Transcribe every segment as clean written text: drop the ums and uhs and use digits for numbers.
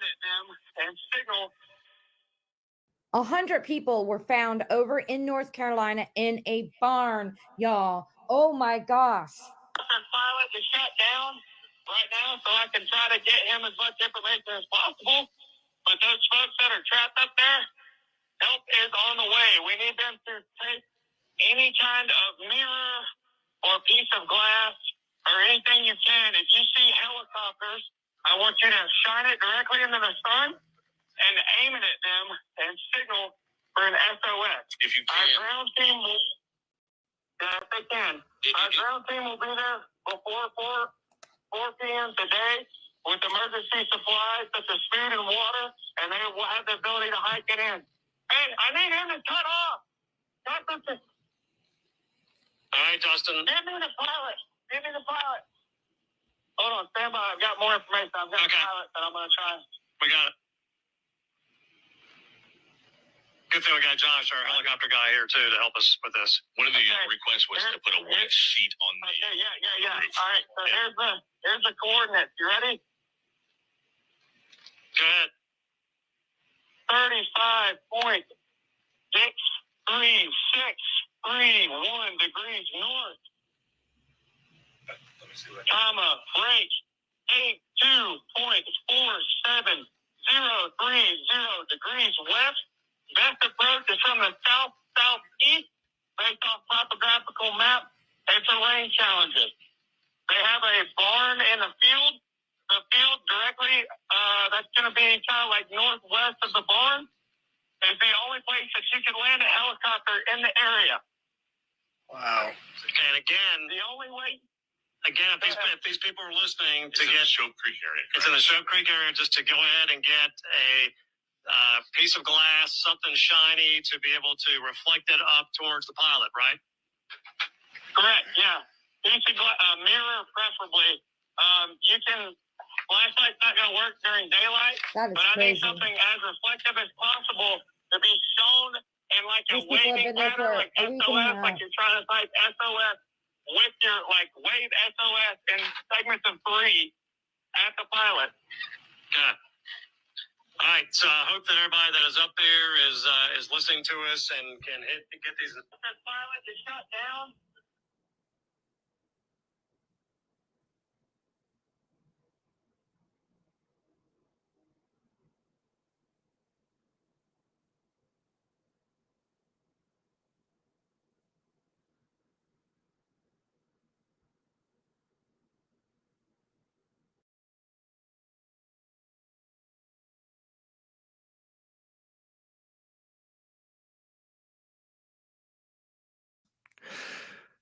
at them and signal. 100 people were found over in North Carolina in a barn, y'all. Oh my gosh. The pilot is shut down right now, so I can try to get him as much information as possible. But those folks that are trapped up there, help is on the way. We need them to take any kind of mirror or piece of glass or anything you can. If you see helicopters, I want you to shine it directly into the sun and aim it at them and signal for an SOS. If you can. Our ground team will, yes, they can. Our ground team will be there before 4 p.m. today with emergency supplies such as food and water, and they will have the ability to hike it in. Hey, I need him to cut off. All right, Justin. Give me the pilot. Give me the pilot. Hold on, stand by. I've got more information. I've got a pilot that I'm going to try. We got it. Good thing we got Josh, our helicopter guy, here too to help us with this. One of the requests was to put a white sheet on the. Okay, yeah. All right, so here's the coordinates. You ready? Go ahead. 35.6361 degrees north. Let me see what. Comma, break, 82.4730 degrees west. Best approach is from the south-southeast based off topographical map and terrain challenges. They have a barn in the field. The field directly, that's going to be kind of like northwest of the barn, is the only place that you can land a helicopter in the area. Wow. And again, the only way. Again, if these people are listening, It's in the Show Creek area. It's in the Show Creek area, just to go ahead and get a piece of glass, something shiny to be able to reflect it up towards the pilot, right? Correct, yeah. Piece of mirror, preferably. You can, flashlight's not going to work during daylight, That is but I crazy. need something as reflective as possible to be shown in like a These people have waving been there pattern, for like a week and a SOS, half. like you're trying to type SOS with your, like, wave SOS in segments of 3 at the pilot. Okay. All right, so I hope that everybody that is up there is listening to us and can get these. The pilot is shut down.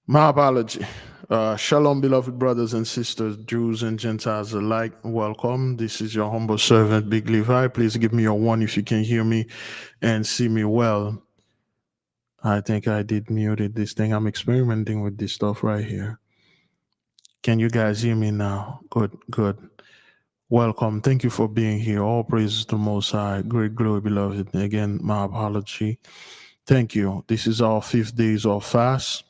My apology. Shalom, beloved brothers and sisters, Jews and Gentiles alike. Welcome. This is your humble servant, Big Levi. Please give me a 1 if you can hear me and see me well. I think I did muted this thing. I'm experimenting with this stuff right here. Can you guys hear me now? Good. Welcome. Thank you for being here. All praises to Most High. Great glory, beloved. Again, my apology. Thank you. This is our 5th days of fast.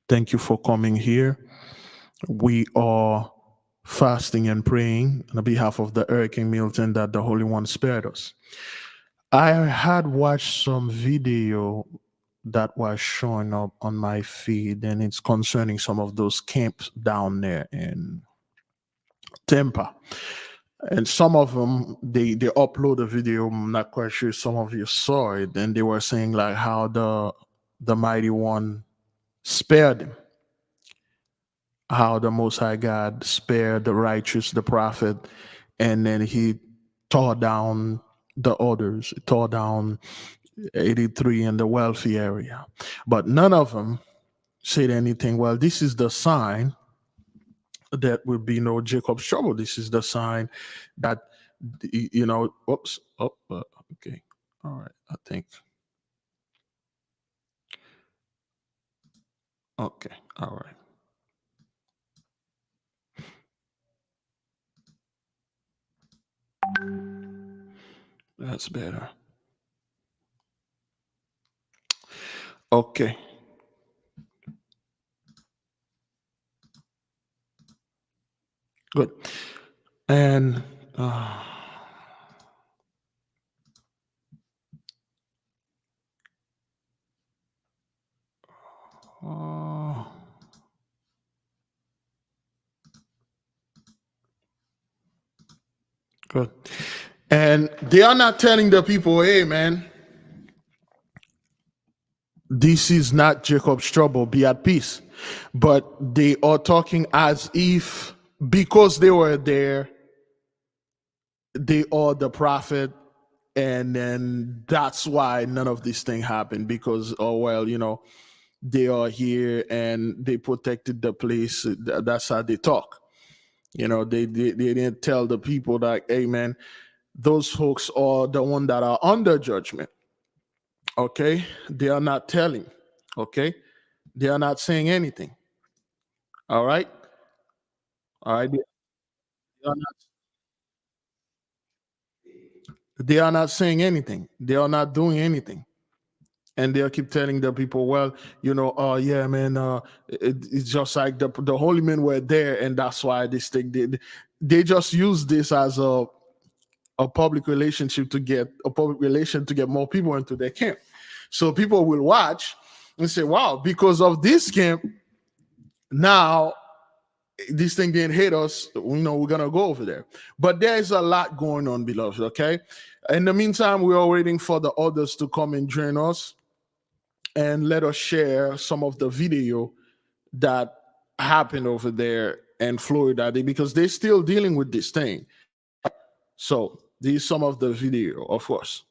Thank you for coming here. We are fasting and praying on behalf of the Hurricane Milton that the Holy One spared us. I had watched some video that was showing up on my feed, and it's concerning some of those camps down there in Tampa. And some of them, they upload a video. I'm not quite sure some of you saw it, and they were saying like how the Mighty One spared him, how the Most High God spared the righteous, the prophet, and then he tore down the others, tore down 83 in the wealthy area. But none of them said anything. Well, this is the sign that will be no Jacob's trouble. This is the sign that, oops, okay. All right, I think. Okay, all right. That's better. Okay. Good. And Good. And they are not telling the people, hey, man, this is not Jacob's trouble, be at peace. But they are talking as if because they were there, they are the prophet, and then that's why none of this thing happened because, oh, well, they are here and they protected the place. That's how they talk. They didn't tell the people that, hey, man, those folks are the one that are under judgment. Okay, they are not telling. Okay, they are not saying anything. All right, all right. They are not saying anything. They are not doing anything, and they'll keep telling the people, well, oh yeah, man, it's just like the holy men were there, and that's why this thing did. They just use this as a public relationship to get more people into their camp. So people will watch and say, wow, because of this camp, now this thing didn't hit us, we're gonna go over there. But there's a lot going on, beloved. Okay. In the meantime, we are waiting for the others to come and join us and let us share some of the video that happened over there in Florida because they're still dealing with this thing. So these some of the video, of course.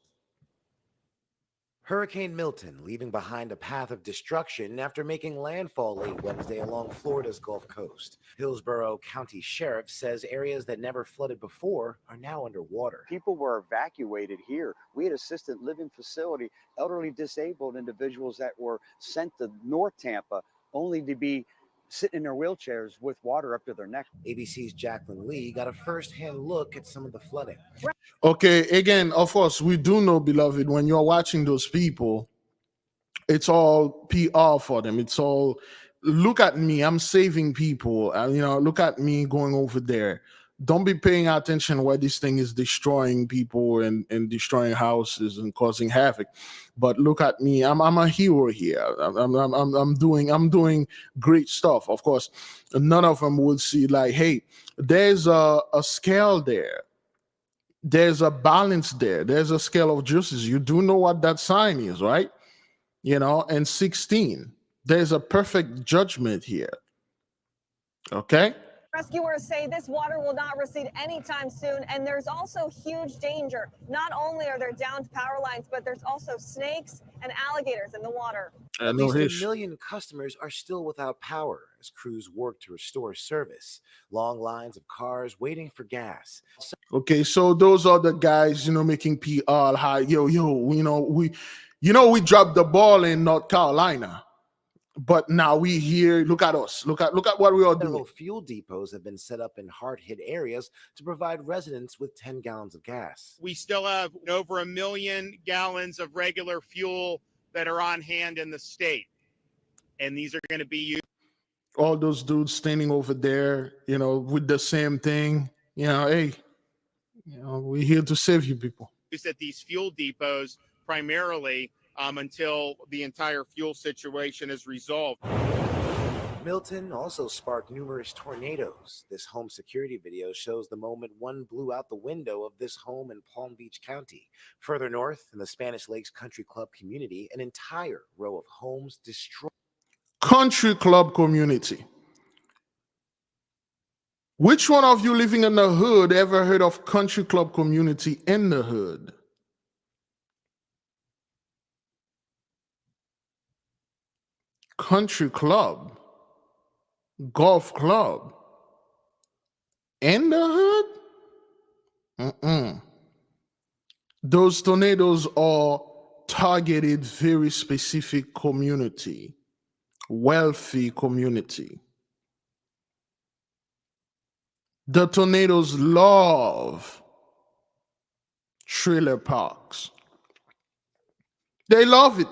Hurricane Milton leaving behind a path of destruction after making landfall late Wednesday along Florida's Gulf Coast. Hillsborough County Sheriff says areas that never flooded before are now underwater. People were evacuated here. We had assisted living facility, elderly disabled individuals that were sent to North Tampa only to be sitting in their wheelchairs with water up to their neck. ABC's Jacqueline Lee got a first-hand look at some of the flooding. Okay, again, of course, we do know, beloved, when you're watching those people, it's all PR for them. It's all, look at me, I'm saving people. Look at me going over there. Don't be paying attention where this thing is destroying people and destroying houses and causing havoc. But look at me, I'm a hero here. I'm doing great stuff. Of course, none of them will see like, hey, there's a scale there. There's a balance there. There's a scale of justice. You do know what that sign is, right? And 16. There's a perfect judgment here. Okay? Rescuers say this water will not recede anytime soon, and there's also huge danger. Not only are there downed power lines, but there's also snakes and alligators in the water. At least 1 million customers are still without power as crews work to restore service. Long lines of cars waiting for gas. Okay, so those are the guys, making PR. Hi, we dropped the ball in North Carolina. But now we here. Look at us. Look at what we are doing. Several fuel depots have been set up in hard-hit areas to provide residents with 10 gallons of gas. We still have over 1 million gallons of regular fuel that are on hand in the state, and these are going to be used. All those dudes standing over there, with the same thing. Hey, we're here to save you people. At these fuel depots primarily until the entire fuel situation is resolved. Milton also sparked numerous tornadoes. This home security video shows the moment one blew out the window of this home in Palm Beach County. Further north, in the Spanish Lakes Country Club community, an entire row of homes destroyed. Country Club community. Which one of you living in the hood ever heard of Country Club community in the hood? Country club, golf club, in the hood? Those tornadoes are targeted very specific community, wealthy community. The tornadoes love trailer parks. They love it.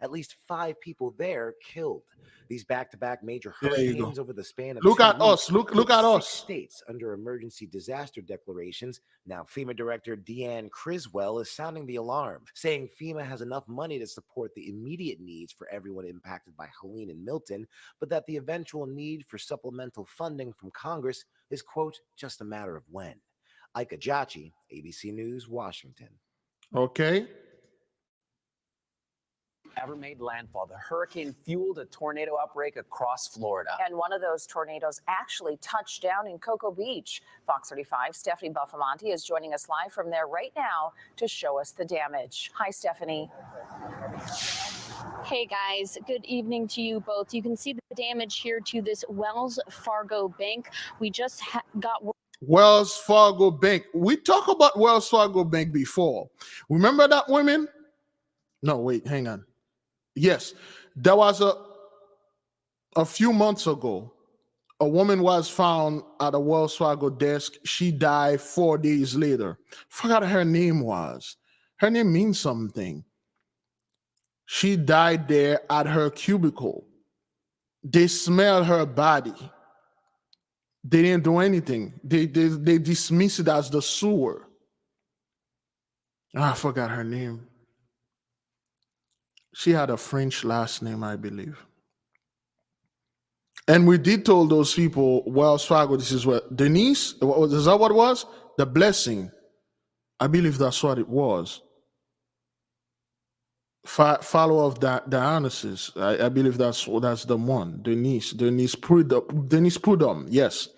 at least 5 people there killed. These back-to-back major There you go. hurricanes over the span of Look 2 at weeks us. Look put at 6 us. states under emergency disaster declarations. Now, FEMA Director Deanne Criswell is sounding the alarm, saying FEMA has enough money to support the immediate needs for everyone impacted by Helene and Milton, but that the eventual need for supplemental funding from Congress is, quote, just a matter of when. Ike Ajachi, ABC News, Washington. Okay. Ever made landfall. The hurricane fueled a tornado outbreak across Florida. And one of those tornadoes actually touched down in Cocoa Beach. Fox 35's Stephanie Buffamonte is joining us live from there right now to show us the damage. Hi, Stephanie. Hey guys, good evening to you both. You can see the damage here to this Wells Fargo bank. We just got Wells Fargo Bank. We talked about Wells Fargo Bank before. Remember that woman? No, wait, hang on. Yes, there was a few months ago, a woman was found at a Wells Fargo desk. She died 4 days later. Forgot her name was. Her name means something. She died there at her cubicle. They smelled her body. They didn't do anything. They dismissed it as the sewer. I forgot her name. She had a French last name, I believe. And we did tell those people, Wells Fargo, this is what, Denise, is that what it was? The Blessing. I believe that's what it was. Follow of that dionysus. I believe that's the one. Denise Prudhomme. Yes,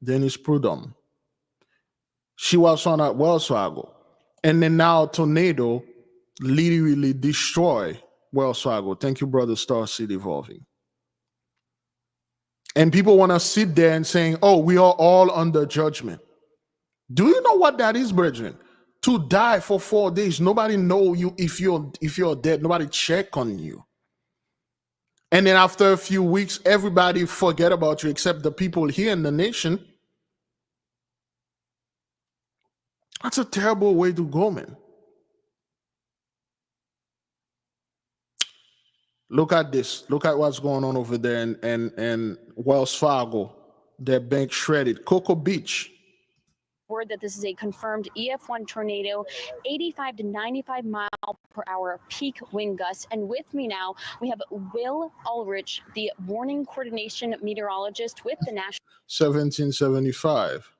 Denise Prudhomme. She was on at Wells Fargo, and then now a tornado literally destroy Wells Fargo. Thank you, brother Star City Evolving. And people want to sit there and saying, "Oh, we are all under judgment." Do you know what that is, brethren? To die for 4 days, nobody know you if you're dead. Nobody check on you, and then after a few weeks, everybody forget about you except the people here in the nation. That's a terrible way to go, man. Look at this. Look at what's going on over there in Wells Fargo. Their bank shredded. Cocoa Beach. word that this is a confirmed EF1 tornado, 85 to 95 mile per hour peak wind gusts. And with me now, we have Will Ulrich, the warning coordination meteorologist with the National 1775.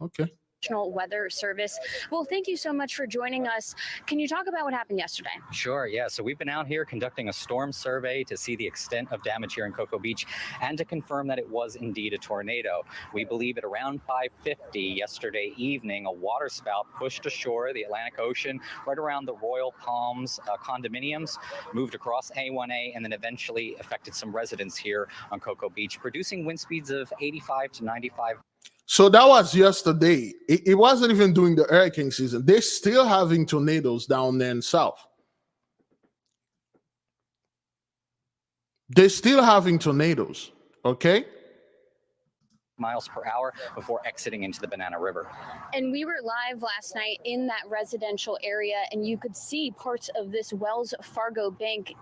Okay. National Weather Service. Well, thank you so much for joining us. Can you talk about what happened yesterday? Sure, yeah. So we've been out here conducting a storm survey to see the extent of damage here in Cocoa Beach and to confirm that it was indeed a tornado. We believe at around 5:50 yesterday evening, a water spout pushed ashore the Atlantic Ocean right around the Royal Palms condominiums, moved across A1A, and then eventually affected some residents here on Cocoa Beach, producing wind speeds of 85 to 95. So that was yesterday. It wasn't even during the hurricane season. They're still having tornadoes down there in south. They're still having tornadoes, okay? Miles per hour before exiting into the Banana River. And we were live last night in that residential area, and you could see parts of this Wells Fargo bank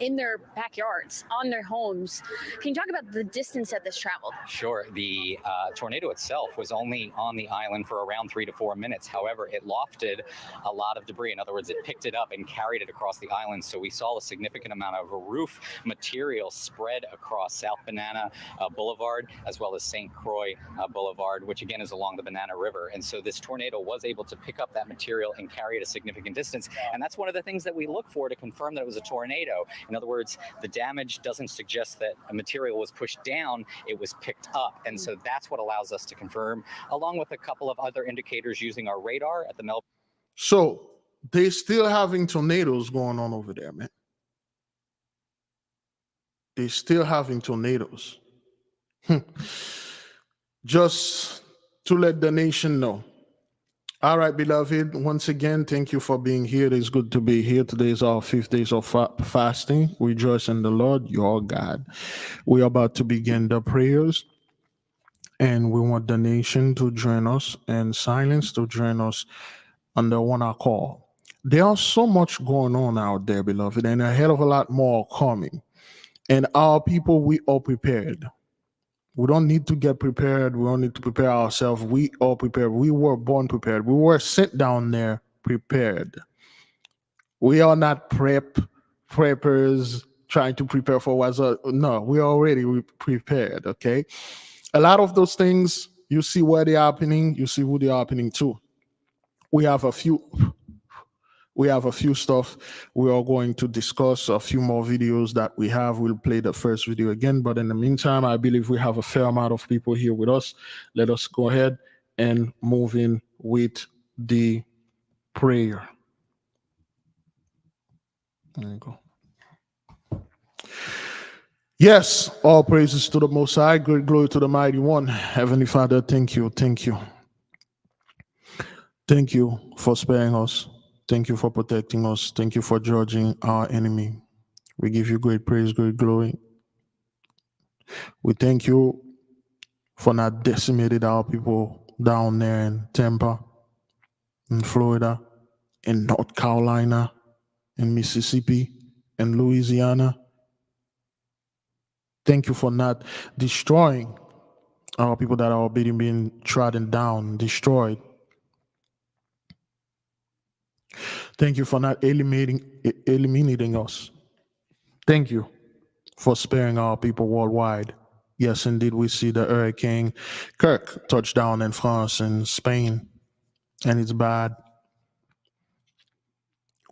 in their backyards, on their homes. Can you talk about the distance that this traveled? Sure. The tornado itself was only on the island for around 3 to 4 minutes. However, it lofted a lot of debris. In other words, it picked it up and carried it across the island. So we saw a significant amount of roof material spread across South Banana Boulevard, as well as St. Croix Boulevard, which again is along the Banana River. And so this tornado was able to pick up that material and carry it a significant distance. And that's one of the things that we look for to confirm that it was a tornado. In other words, the damage doesn't suggest that a material was pushed down, it was picked up. And so that's what allows us to confirm, along with a couple of other indicators using our radar at the Melbourne. So they're still having tornadoes going on over there, man. They're still having tornadoes. Just to let the nation know. All right, beloved, once again, thank you for being here. It is good to be here. Today is our 5th day of fasting. Rejoice in the Lord, your God. We are about to begin the prayers, and we want the nation to join us and silence to join us under one accord. There are so much going on out there, beloved, and a hell of a lot more coming. And our people, we are prepared. We don't need to get prepared. We don't need to prepare ourselves. We are prepared. We were born prepared. We were sent down there prepared. We are not preppers trying to prepare for what's up. No, we are already prepared. Okay, a lot of those things you see where they're happening. You see who they're happening to. We have a few stuff we are going to discuss, a few more videos that we have. We'll play the first video again, but in the meantime, I believe we have a fair amount of people here with us. Let us go ahead and move in with the prayer. There you go. Yes, all praises to the Most High, great glory to the Mighty One. Heavenly Father, thank you. Thank you for sparing us. Thank you for protecting us. Thank you for judging our enemy. We give you great praise, great glory. We thank you for not decimating our people down there in Tampa, in Florida, in North Carolina, in Mississippi, in Louisiana. Thank you for not destroying our people that are being trodden down, destroyed. Thank you for not eliminating us. Thank you for sparing our people worldwide. Yes, indeed, we see the Hurricane Kirk touch down in France and Spain, and it's bad.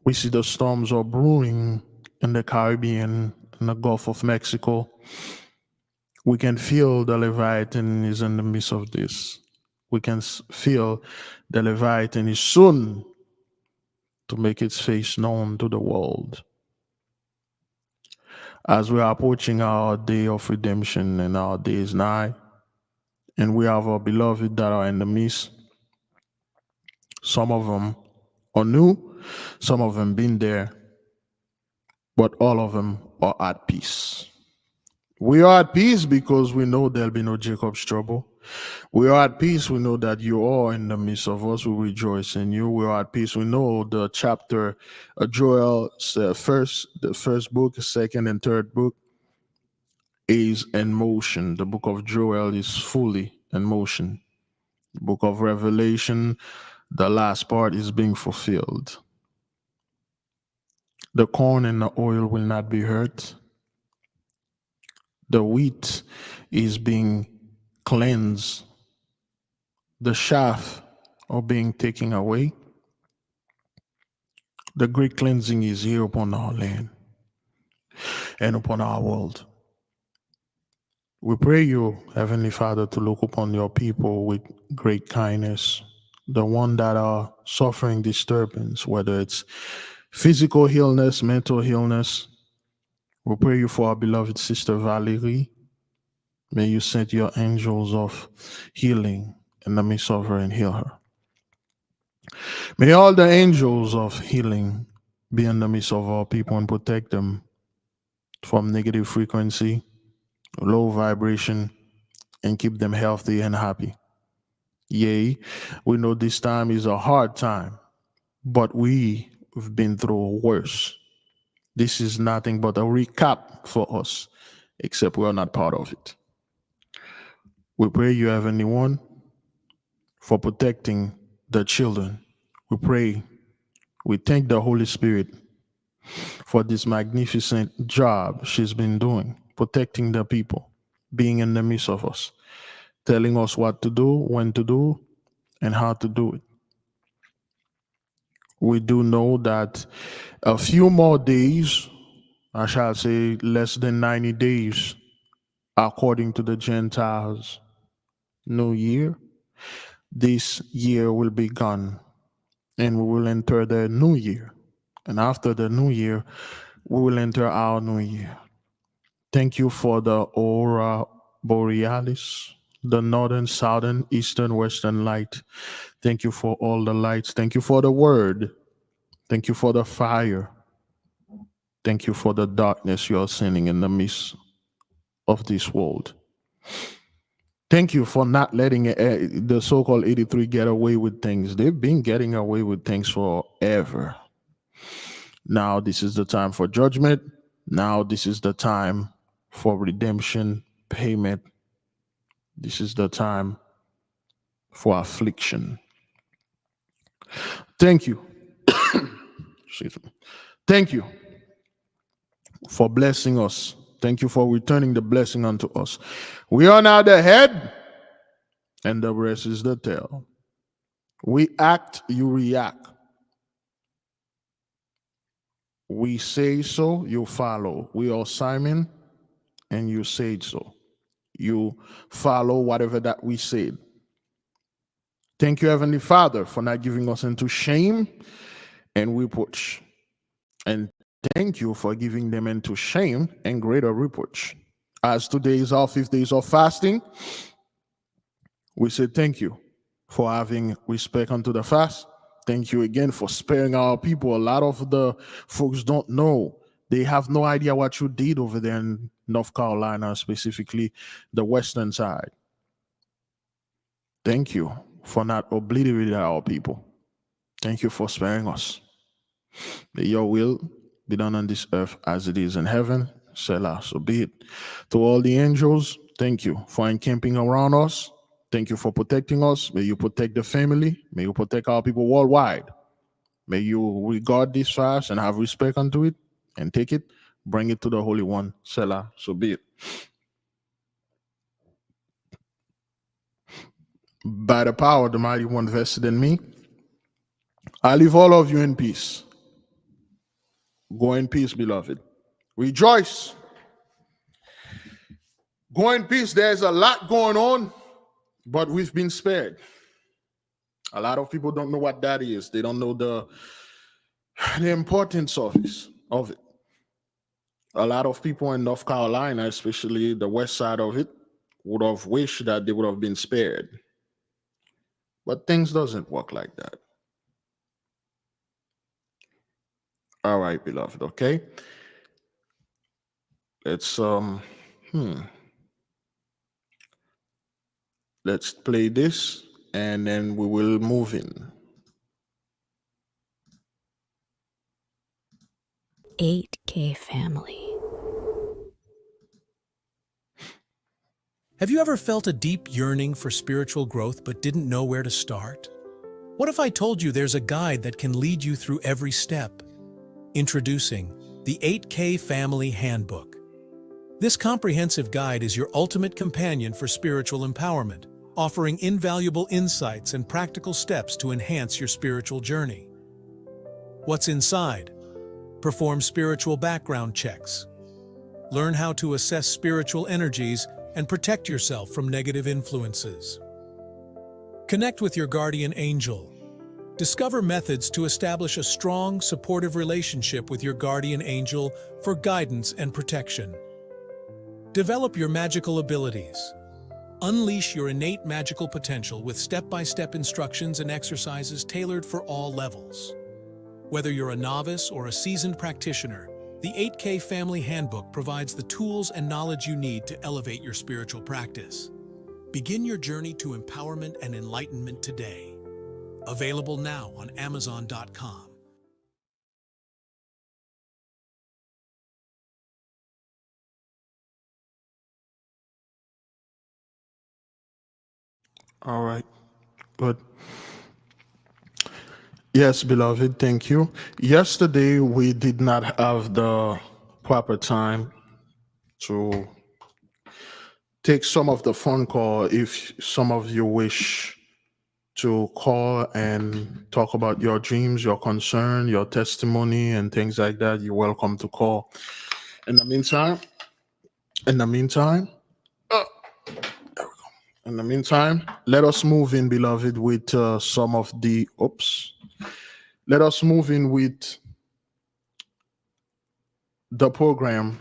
We see the storms are brewing in the Caribbean, in the Gulf of Mexico. We can feel the Leviathan is in the midst of this. We can feel the Leviathan is soon to make its face known to the world. As we are approaching our day of redemption and our day is nigh, and we have our beloved that are in the midst. Some of them are new, some of them been there, but all of them are at peace. We are at peace because we know there'll be no Jacob's trouble. We are at peace. We know that you are in the midst of us. We rejoice in you. We are at peace. We know the chapter, Joel, the first book, second and third book is in motion. The book of Joel is fully in motion. The book of Revelation, the last part is being fulfilled. The corn and the oil will not be hurt. The wheat is being cleansed. The chaff are being taken away. The great cleansing is here upon our land and upon our world. We pray you, Heavenly Father, to look upon your people with great kindness, the one that are suffering disturbance, whether it's physical illness, mental illness. We pray you for our beloved sister Valerie. May you send your angels of healing in the midst of her and heal her. May all the angels of healing be in the midst of our people and protect them from negative frequency, low vibration, and keep them healthy and happy. Yea, we know this time is a hard time, but we've been through worse. This is nothing but a recap for us, except we are not part of it. We pray you, Heavenly One, for protecting the children. We pray, we thank the Holy Spirit for this magnificent job she's been doing, protecting the people, being in the midst of us, telling us what to do, when to do, and how to do it. We do know that a few more days, I shall say less than 90 days, according to the Gentiles' New Year, this year will be gone and we will enter the new year. And after the new year, we will enter our new year. Thank you for the aurora borealis, the northern, southern, eastern, western light. Thank you for all the lights. Thank you for the word. Thank you for the fire. Thank you for the darkness you are sending in the midst of this world. Thank you for not letting the so-called 83 get away with things. They've been getting away with things forever. Now this is the time for judgment. Now this is the time for redemption, payment. This is the time for affliction. Thank you. Excuse me. Thank you for blessing us. Thank you for returning the blessing unto us. We are now the head, and the rest is the tail. We act, you react. We say so, you follow. We are Simon, and you said so. You follow whatever that we said. Thank you, Heavenly Father, for not giving us into shame and reproach. And thank you for giving them into shame and greater reproach. As today is our 5th day of fasting, we say thank you for having respect unto the fast. Thank you again for sparing our people. A lot of the folks don't know. They have no idea what you did over there in North Carolina, specifically the western side. Thank you for not obliterating our people. Thank you for sparing us. May your will be done on this earth as it is in heaven. Selah, so be it. To all the angels, thank you for encamping around us. Thank you for protecting us. May you protect the family. May you protect our people worldwide. May you regard this fast and have respect unto it and take it, bring it to the Holy One. Selah, so be it. By the power of the mighty one vested in me, I leave all of you in peace. Go in peace, beloved. Rejoice. Go in peace. There's a lot going on, but we've been spared. A lot of people don't know what that is. They don't know the importance of it. A lot of people in North Carolina, especially the west side of it, would have wished that they would have been spared. But things doesn't work like that. All right, beloved, okay? Let's let's play this and then we will move in. 8K family. Have you ever felt a deep yearning for spiritual growth but didn't know where to start? What if I told you there's a guide that can lead you through every step? Introducing the 8K Family Handbook. This comprehensive guide is your ultimate companion for spiritual empowerment, offering invaluable insights and practical steps to enhance your spiritual journey. What's inside? Perform spiritual background checks. Learn how to assess spiritual energies and protect yourself from negative influences. Connect with your guardian angel. Discover methods to establish a strong, supportive relationship with your guardian angel for guidance and protection. Develop your magical abilities. Unleash your innate magical potential with step-by-step instructions and exercises tailored for all levels. Whether you're a novice or a seasoned practitioner, the 8K Family Handbook provides the tools and knowledge you need to elevate your spiritual practice. Begin your journey to empowerment and enlightenment today. Available now on Amazon.com. All right, good. Yes, beloved, thank you. Yesterday, we did not have the proper time to take some of the phone call. If some of you wish to call and talk about your dreams, your concern, your testimony, and things like that, you're welcome to call. In the meantime, let us move in, beloved, with some of the, let us move in with the program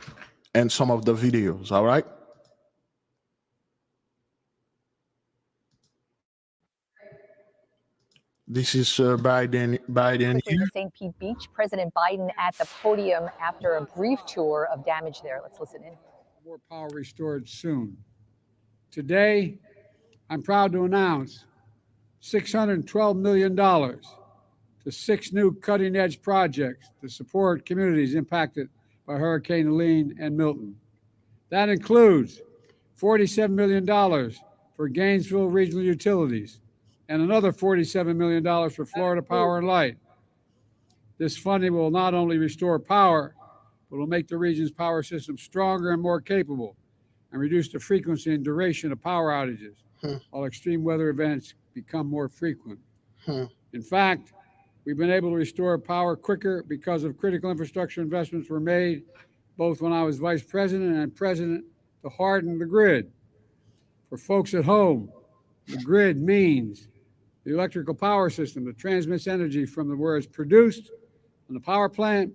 and some of the videos, all right? This is Biden Quickly here. to St. Pete Beach, President Biden at the podium after a brief tour of damage there. Let's listen in. More power restored soon. Today, I'm proud to announce $612 million to 6 new cutting-edge projects to support communities impacted by Hurricane Helene and Milton. That includes $47 million for Gainesville Regional Utilities and another $47 million for Florida Power and Light. This funding will not only restore power, but will make the region's power system stronger and more capable and reduce the frequency and duration of power outages while extreme weather events become more frequent. In fact, we've been able to restore power quicker because of critical infrastructure investments were made both when I was vice president and president to harden the grid. For folks at home, the grid means the electrical power system that transmits energy from where it's produced in the power plant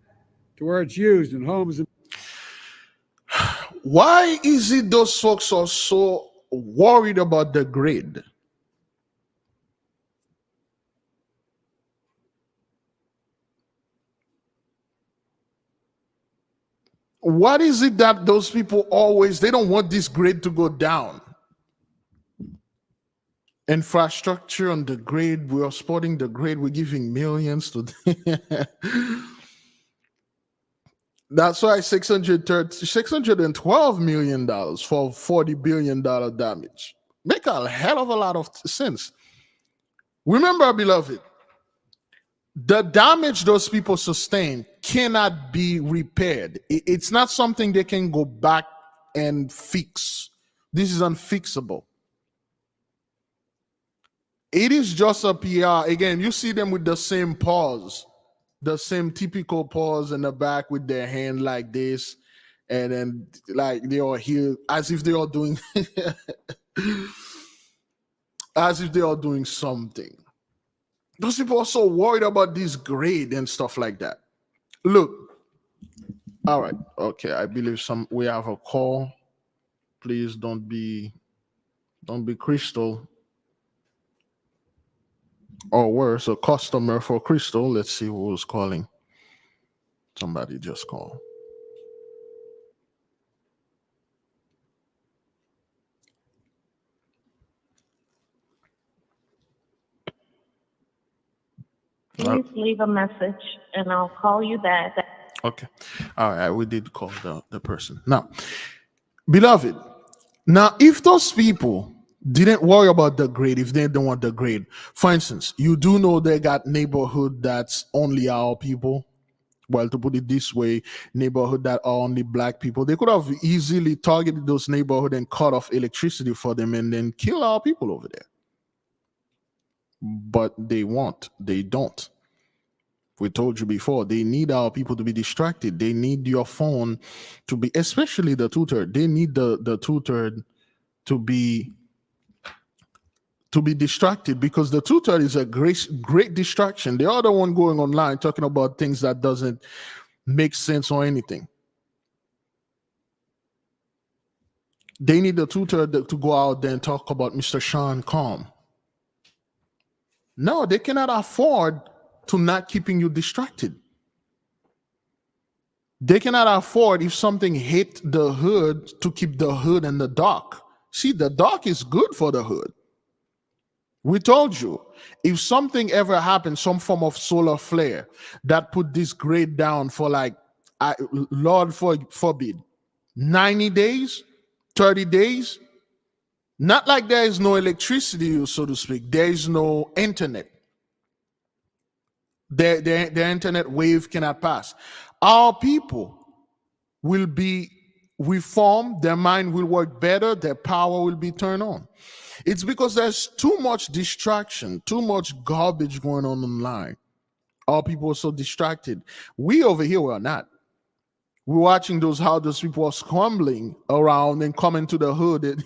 to where it's used in homes. Why is it those folks are so worried about the grid? What is it that those people always, they don't want this grid to go down? Infrastructure on the grid, we are supporting the grid, we're giving millions to that's why $612 million for $40 billion damage. Make a hell of a lot of sense. Remember, beloved, the damage those people sustain cannot be repaired. It's not something they can go back and fix. This is unfixable. It is just a PR. Again, you see them with the same pause, the same typical pause in the back with their hand like this, and then like they are here as if they are doing as if they are doing something. Those people are so worried about this grade and stuff like that. Look, all right, okay, I believe we have a call. Please don't be Crystal, or worse, a customer for Crystal. Let's see who's calling. Somebody just called. Please leave a message and I'll call you back. Okay. All right. We did call the person. Now, beloved, now if those people didn't worry about the grade, if they don't want the grade, for instance, you do know they got neighborhood that's only our people. Well, to put it this way, neighborhood that are only black people. They could have easily targeted those neighborhood and cut off electricity for them and then kill our people over there. But they won't. They don't. We told you before, they need our people to be distracted. They need your phone to be, especially the two-third. They need the two-third to be distracted, because the two-third is a great distraction. The other one going online talking about things that doesn't make sense or anything. They need the two-third to go out there and talk about Mr. Sean Calm. No, they cannot afford to not keeping you distracted. They cannot afford, if something hit the hood, to keep the hood in the dark. See, the dark is good for the hood. We told you, if something ever happens, some form of solar flare that put this grade down for like, Lord forbid, 90 days, 30 days, not like there is no electricity, so to speak. There is no internet. The internet wave cannot pass. Our people will be reformed. Their mind will work better. Their power will be turned on. It's because there's too much distraction, too much garbage going on online. Our people are so distracted. We over here, we're not. We're watching how those people are scrambling around and coming to the hood.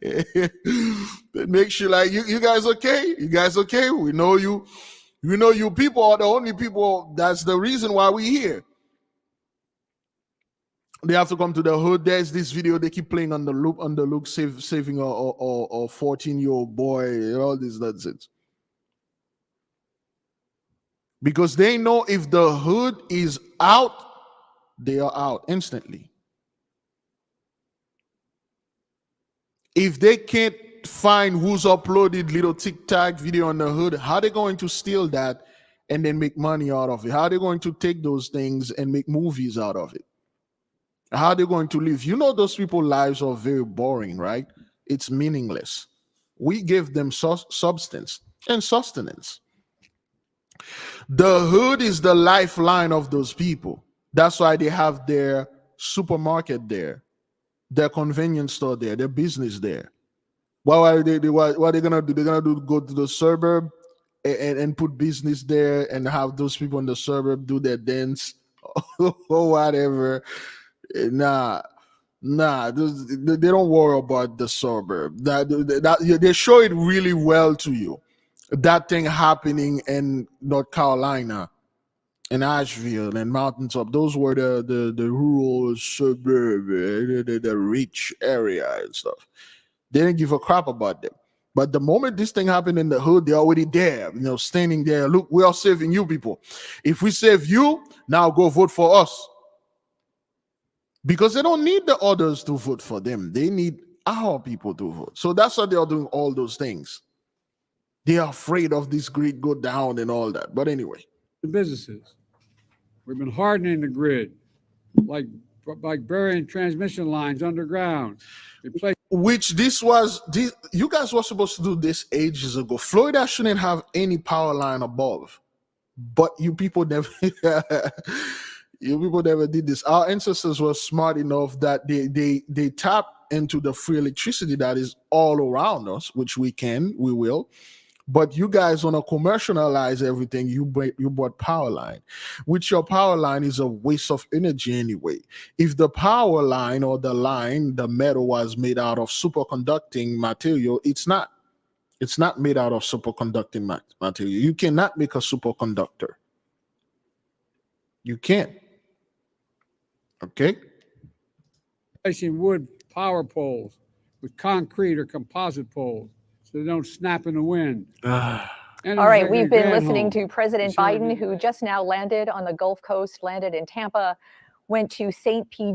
It makes you like, you guys okay? You guys okay? We know you. You know, you people are the only people. That's the reason why we're here. They have to come to the hood. There's this video they keep playing on the loop, saving a 14-year-old boy and all this nonsense. Because they know if the hood is out, they are out instantly. If they can't find who's uploaded little TikTok video on the hood, how are they going to steal that and then make money out of it? How are they going to take those things and make movies out of it? How are they going to live? You know, those people's lives are very boring, right? It's meaningless. We give them substance and sustenance. The hood is the lifeline of those people. That's why they have their supermarket there, their convenience store there, their business there. What are they gonna do? They're gonna go to the suburb and put business there and have those people in the suburb do their dance or whatever. Nah, they don't worry about the suburb. They show it really well to you. That thing happening in North Carolina, in Asheville and mountaintop, those were the rural suburb, the rich area and stuff. They didn't give a crap about them. But the moment this thing happened in the hood, they're already there, standing there. Look, we are saving you people. If we save you, now go vote for us. Because they don't need the others to vote for them. They need our people to vote. So that's why they are doing all those things. They are afraid of this grid go down and all that. But anyway. The businesses. We've been hardening the grid, like burying transmission lines underground. You guys were supposed to do this ages ago. Florida shouldn't have any power line above. But you people never did this. Our ancestors were smart enough that they tap into the free electricity that is all around us, which we will. But you guys want to commercialize everything. You bought power line, which your power line is a waste of energy anyway. If the power line or the metal was made out of superconducting material, it's not. It's not made out of superconducting material. You cannot make a superconductor. You can't. Okay? Replacing wood power poles with concrete or composite poles so they don't snap in the wind. All right, we've been listening to President Biden, who just now landed on the Gulf Coast, landed in Tampa, went to St. Pete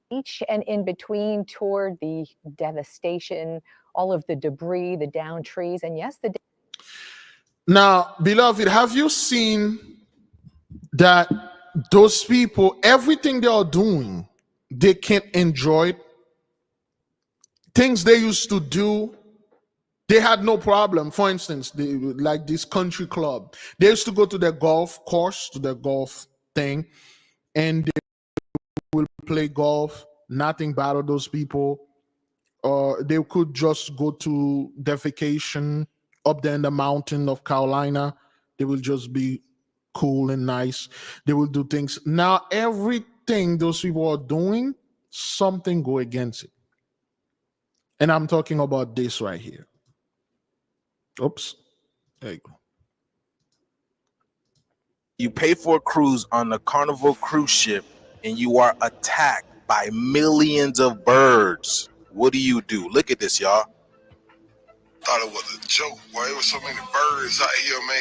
Beach, and in between toured the devastation, all of the debris, the downed trees, and yes, Now, beloved, have you seen that those people, everything they are doing, they can't enjoy it? Things they used to do, they had no problem. For instance, like this country club, they used to go to their golf course, to their golf thing, and they will play golf. Nothing bad of those people. They could just go to their vacation up there in the mountain of Carolina. They will just be cool and nice. They will do things. Now, everything those people are doing, something go against it. And I'm talking about this right here. Oops. There you go. You pay for a cruise on the Carnival cruise ship and you are attacked by millions of birds. What do? Look at this, y'all. Thought it was a joke, boy. There was so many birds out here, man.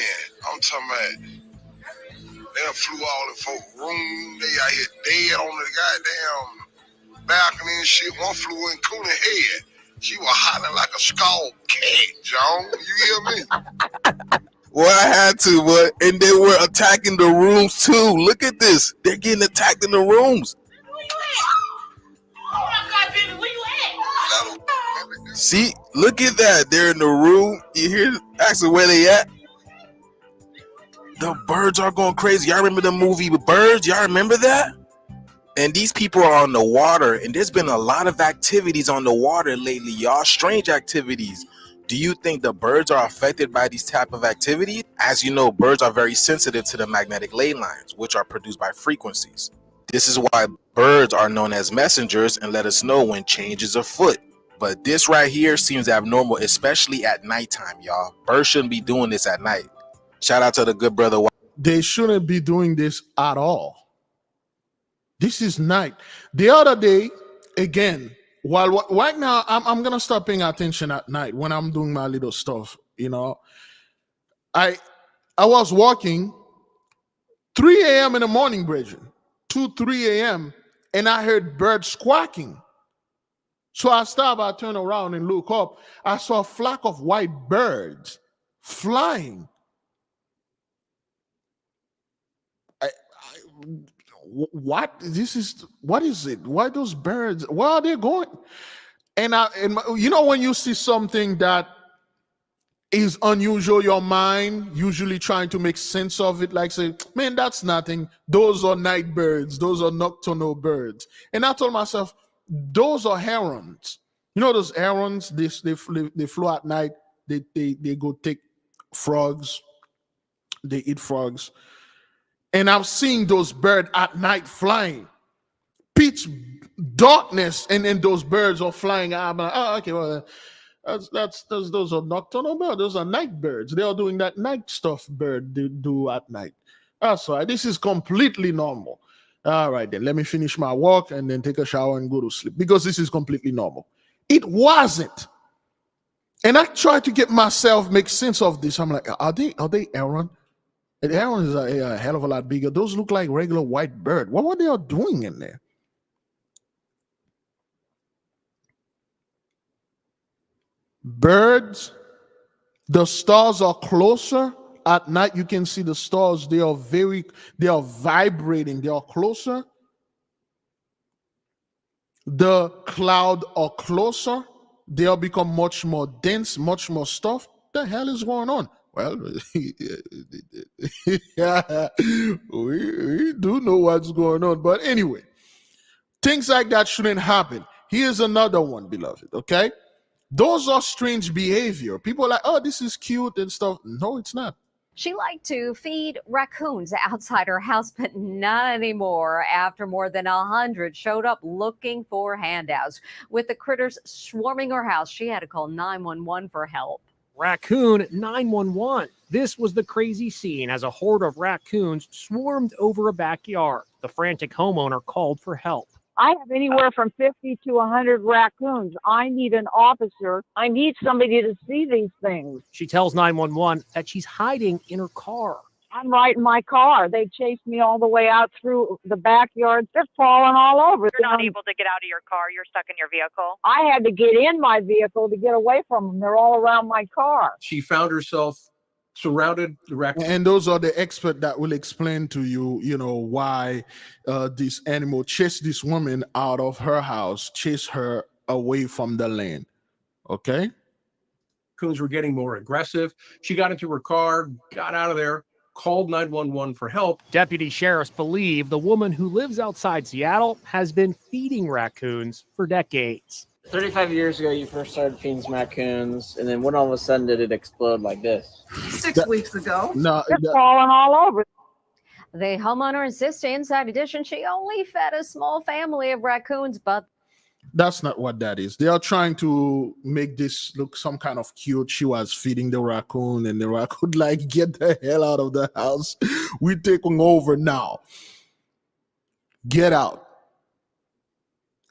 I'm talking about they done flew all in folks' room. They out here dead on the goddamn balcony and shit. One flew in Cooney head. She was hollering like a scald cat, John. You hear me? Well, I had to, but and they were attacking the rooms too. Look at this. They're getting attacked in the rooms. Oh my God, baby, where you at? See, look at that. They're in the room. You hear asking where they at? The birds are going crazy. Y'all remember the movie with birds? Y'all remember that? And these people are on the water, and there's been a lot of activities on the water lately, y'all. Strange activities. Do you think the birds are affected by these type of activities? As you know, birds are very sensitive to the magnetic ley lines, which are produced by frequencies. This is why birds are known as messengers and let us know when change is afoot. But this right here seems abnormal, especially at nighttime, y'all. Birds shouldn't be doing this at night. Shout out to the good brother. They shouldn't be doing this at all. This is night. The other day, again, right now, I'm gonna start paying attention at night when I'm doing my little stuff. You know, I was walking 3 a.m. in the morning, Bridget, 3 a.m., and I heard birds quacking. So I turn around and look up. I saw a flock of white birds flying. What is it? Why those birds? Where are they going? And you know, when you see something that is unusual, your mind usually trying to make sense of it, like say, man, that's nothing. Those are night birds. Those are nocturnal birds. And I told myself, those are herons. You know those herons? They fly at night. They go take frogs. They eat frogs. And I'm seeing those birds at night flying. Pitch darkness, and then those birds are flying. I'm like, oh, okay, well, those are nocturnal birds. Those are night birds. They are doing that night stuff bird do at night. That's right. This is completely normal. All right, then let me finish my walk and then take a shower and go to sleep, because this is completely normal. It wasn't. And I tried to get myself make sense of this. I'm like, are they heron? And heron is a hell of a lot bigger. Those look like regular white bird. What were they all doing in there? Birds, the stars are closer. At night, you can see the stars. They are vibrating. They are closer. The cloud are closer. They'll become much more dense, much more stuff. The hell is going on? Well, we do know what's going on. But anyway, things like that shouldn't happen. Here's another one, beloved, okay? Those are strange behavior. People are like, oh, this is cute and stuff. No, it's not. She liked to feed raccoons outside her house, but not anymore after more than 100 showed up looking for handouts. With the critters swarming her house, she had to call 911 for help. Raccoon 911. This was the crazy scene as a horde of raccoons swarmed over a backyard. The frantic homeowner called for help. I have anywhere from 50 to 100 raccoons. I need an officer. I need somebody to see these things. She tells 911 that she's hiding in her car. I'm right in my car. They chased me all the way out through the backyard. They're falling all over. You're not able to get out of your car. You're stuck in your vehicle. I had to get in my vehicle to get away from them. They're all around my car. She found herself surrounded the raccoon. And those are the experts that will explain to you, why this animal chased this woman out of her house, chased her away from the land. Okay? Raccoons were getting more aggressive. She got into her car, got out of there, called 911 for help. Deputy sheriffs believe the woman who lives outside Seattle has been feeding raccoons for decades. 35 years ago, you first started feeding raccoons, and then when all of a sudden did it explode like this? 6 weeks ago. No, they're falling all over. The homeowner insisted inside addition she only fed a small family of raccoons, but that's not what that is. They are trying to make this look some kind of cute. She was feeding the raccoon, and the raccoon like, get the hell out of the house. We're taking over now. Get out.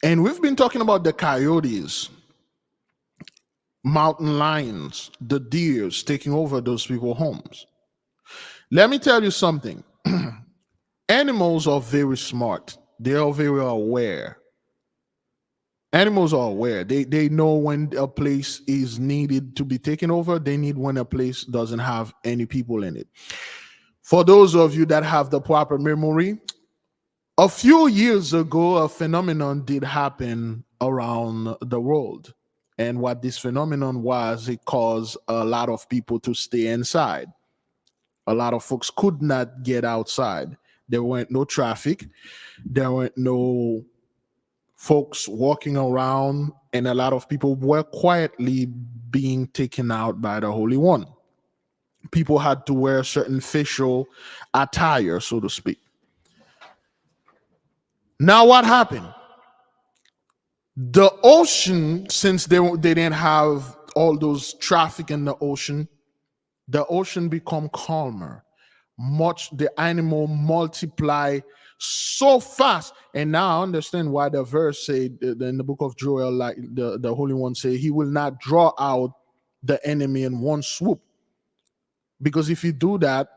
And we've been talking about the coyotes, mountain lions, the deers taking over those people's homes. Let me tell you something. Animals are very smart. They are very aware. Animals are aware. They know when a place is needed to be taken over. They need when a place doesn't have any people in it. For those of you that have the proper memory, a few years ago, a phenomenon did happen around the world. And what this phenomenon was, it caused a lot of people to stay inside. A lot of folks could not get outside. There weren't no traffic. There weren't no folks walking around. And a lot of people were quietly being taken out by the Holy One. People had to wear certain facial attire, so to speak. Now what happened? The ocean, since they didn't have all those traffic in the ocean become calmer. The animal multiply so fast. And now I understand why the verse said in the book of Joel, like the Holy One say, he will not draw out the enemy in one swoop. Because if you do that,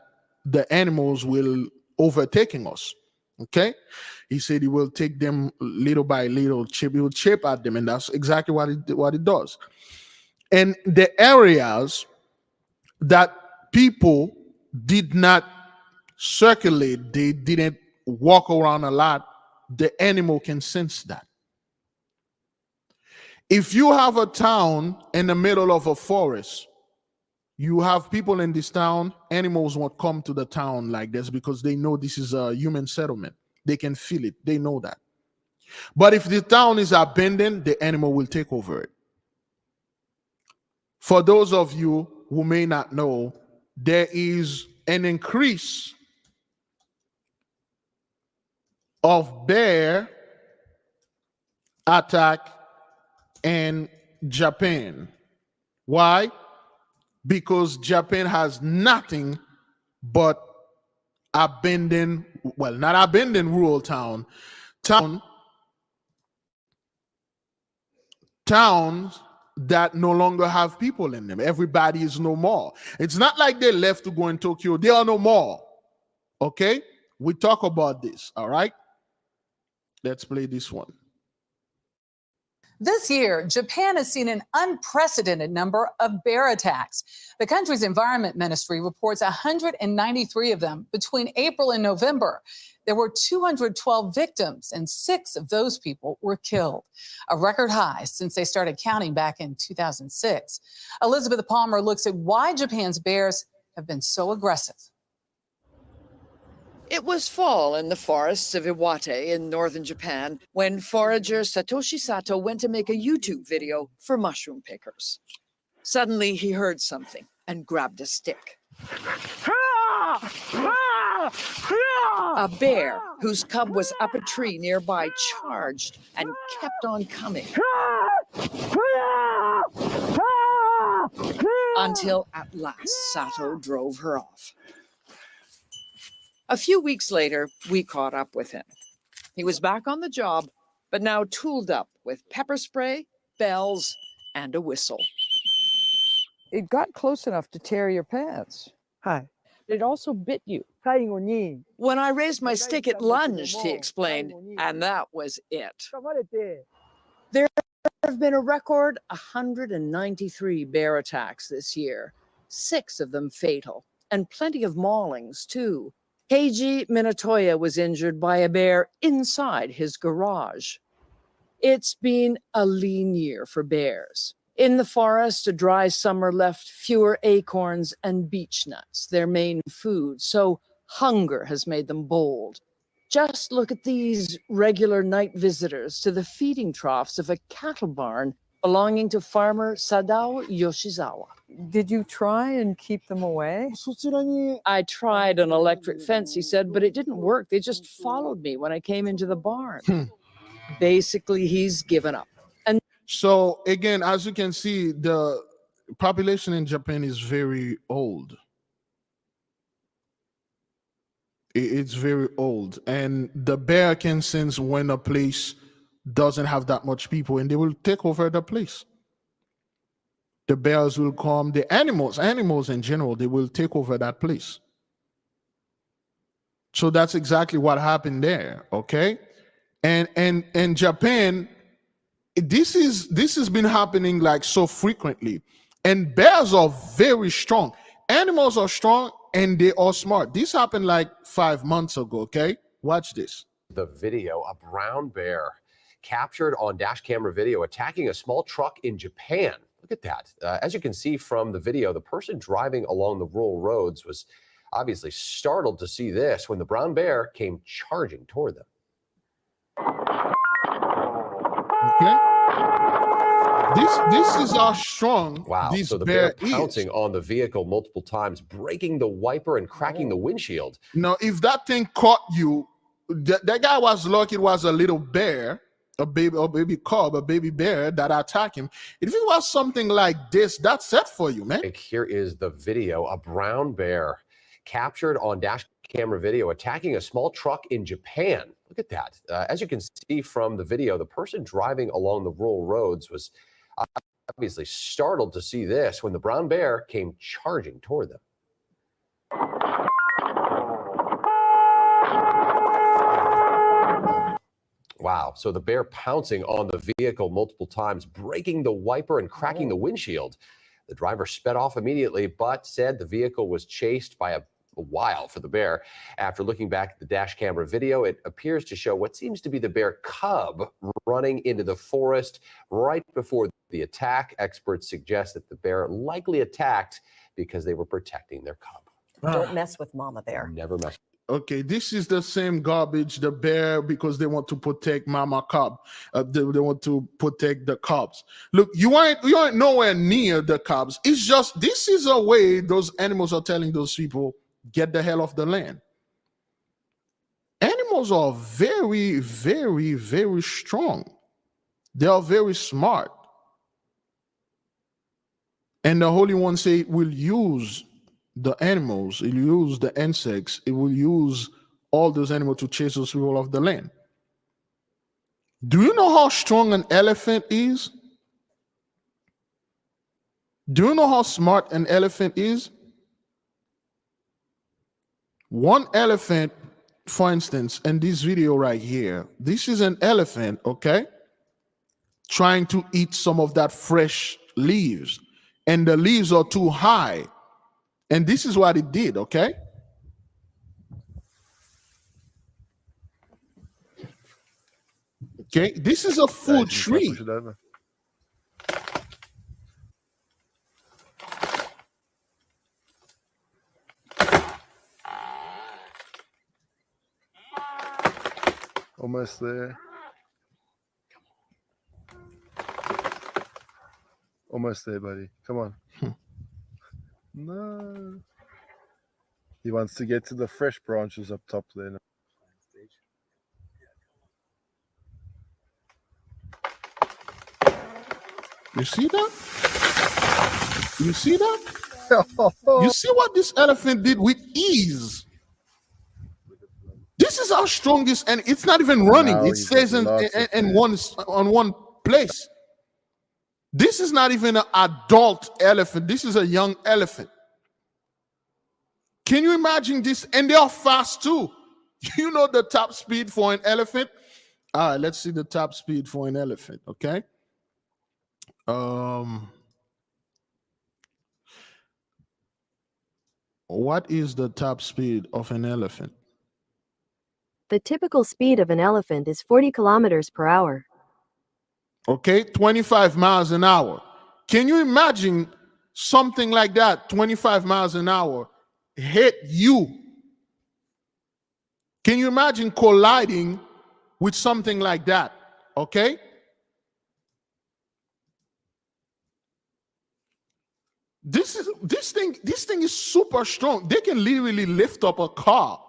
the animals will overtaking us. Okay, he said he will take them little by little, he will chip at them, and that's exactly what it does. And the areas that people did not circulate, they didn't walk around a lot, the animal can sense that. If you have a town in the middle of a forest, you have people in this town, animals won't come to the town like this because they know this is a human settlement. They can feel it. They know that. But if the town is abandoned, the animal will take over it. For those of you who may not know, there is an increase of bear attack in Japan. Why? Because Japan has nothing but abandoned, well, not abandoned rural towns that no longer have people in them. Everybody is no more. It's not like they left to go in Tokyo. They are no more. Okay? We talk about this, all right? Let's play this one. This year, Japan has seen an unprecedented number of bear attacks. The country's environment ministry reports 193 of them between April and November. There were 212 victims, and 6 of those people were killed, a record high since they started counting back in 2006. Elizabeth Palmer looks at why Japan's bears have been so aggressive. It was fall in the forests of Iwate in northern Japan when forager Satoshi Sato went to make a YouTube video for mushroom pickers. Suddenly, he heard something and grabbed a stick. A bear whose cub was up a tree nearby charged and kept on coming. Until at last Sato drove her off. A few weeks later, we caught up with him. He was back on the job, but now tooled up with pepper spray, bells, and a whistle. It got close enough to tear your pants. Hi. It also bit you. When I raised my stick, it lunged, he explained, and that was it. There have been a record 193 bear attacks this year, 6 of them fatal, and plenty of maulings, too. Keiji Minatoya was injured by a bear inside his garage. It's been a lean year for bears. In the forest, a dry summer left fewer acorns and beech nuts, their main food, so hunger has made them bold. Just look at these regular night visitors to the feeding troughs of a cattle barn belonging to farmer Sadao Yoshizawa. Did you try and keep them away? I tried an electric fence, he said, but it didn't work. They just followed me when I came into the barn. Basically, he's given up. And so again, as you can see, the population in Japan is very old. It's very old, and the bear can sense when a place doesn't have that much people, and they will take over the place. The bears will come, the animals in general, they will take over that place. So that's exactly what happened there, okay? And Japan, this has been happening like so frequently. And bears are very strong. Animals are strong and they are smart. This happened like 5 months ago, okay? Watch this. The video, a brown bear captured on dash camera video attacking a small truck in Japan. Look at that. As you can see from the video, the person driving along the rural roads was obviously startled to see this when the brown bear came charging toward them. Okay. This is how strong this so the bear bear pouncing on the vehicle multiple times, breaking the wiper and cracking the windshield. Now, if that thing caught you, that guy was lucky it was a little bear, a baby cub, a baby bear that attacked him. If it was something like this, that's it for you, man. Here is the video, a brown bear captured on dash camera video attacking a small truck in Japan. Look at that. As you can see from the video, the person driving along the rural roads was obviously startled to see this when the brown bear came charging toward them. Wow. So the bear pouncing on the vehicle multiple times, breaking the wiper and cracking the windshield. The driver sped off immediately, but said the vehicle was chased by a while for the bear. After looking back at the dash camera video, it appears to show what seems to be the bear cub running into the forest right before the attack. Experts suggest that the bear likely attacked because they were protecting their cub. Don't mess with Mama Bear. Never mess. Okay, this is the same garbage, the bear, because they want to protect Mama Cub. They want to protect the cubs. Look, you aren't nowhere near the cubs. It's just, this is a way those animals are telling those people, get the hell off the land. Animals are very, very, very strong. They are very smart. And the Holy One say it will use the animals, it will use the insects, it will use all those animals to chase those people off the land. Do you know how strong an elephant is? Do you know how smart an elephant is? One elephant, for instance, in this video right here, this is an elephant, okay, trying to eat some of that fresh leaves, and the leaves are too high. And this is what it did, okay? Okay, this is a full tree. Almost there. Almost there, buddy. Come on. No. He wants to get to the fresh branches up top there. You see that? You see that? You see what this elephant did with ease? This is our strongest, and it's not even running. It stays in one place. This is not even an adult elephant. This is a young elephant. Can you imagine this? And they are fast too. You know the top speed for an elephant? All right, let's see the top speed for an elephant, okay? What is the top speed of an elephant? The typical speed of an elephant is 40 kilometers per hour. Okay, 25 miles an hour. Can you imagine something like that, 25 miles an hour, hit you? Can you imagine colliding with something like that? Okay? This thing is super strong. They can literally lift up a car.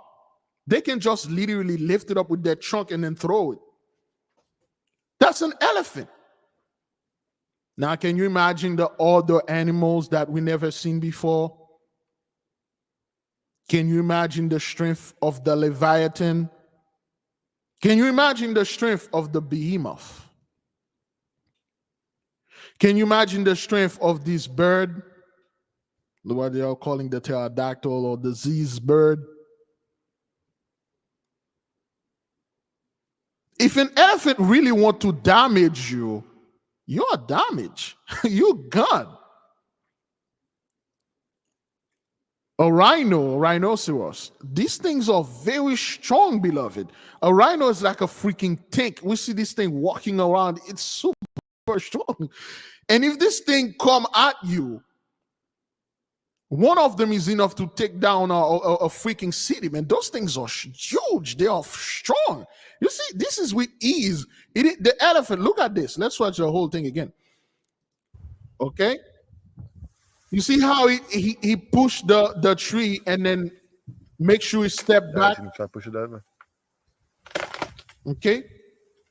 They can just literally lift it up with their trunk and then throw it. That's an elephant. Now, can you imagine the other animals that we never seen before? Can you imagine the strength of the Leviathan? Can you imagine the strength of the behemoth? Can you imagine the strength of this bird? What they are calling the pterodactyl or disease bird? If an elephant really want to damage you, you're damaged. You're gone. A rhino, a rhinoceros. These things are very strong, beloved. A rhino is like a freaking tank. We see this thing walking around. It's super strong. And if this thing come at you, one of them is enough to take down a freaking city, man. Those things are huge. They are strong. You see, this is with ease. The elephant, look at this. Let's watch the whole thing again. Okay? You see how he pushed the tree and then make sure he step back? Try to push it over. Okay?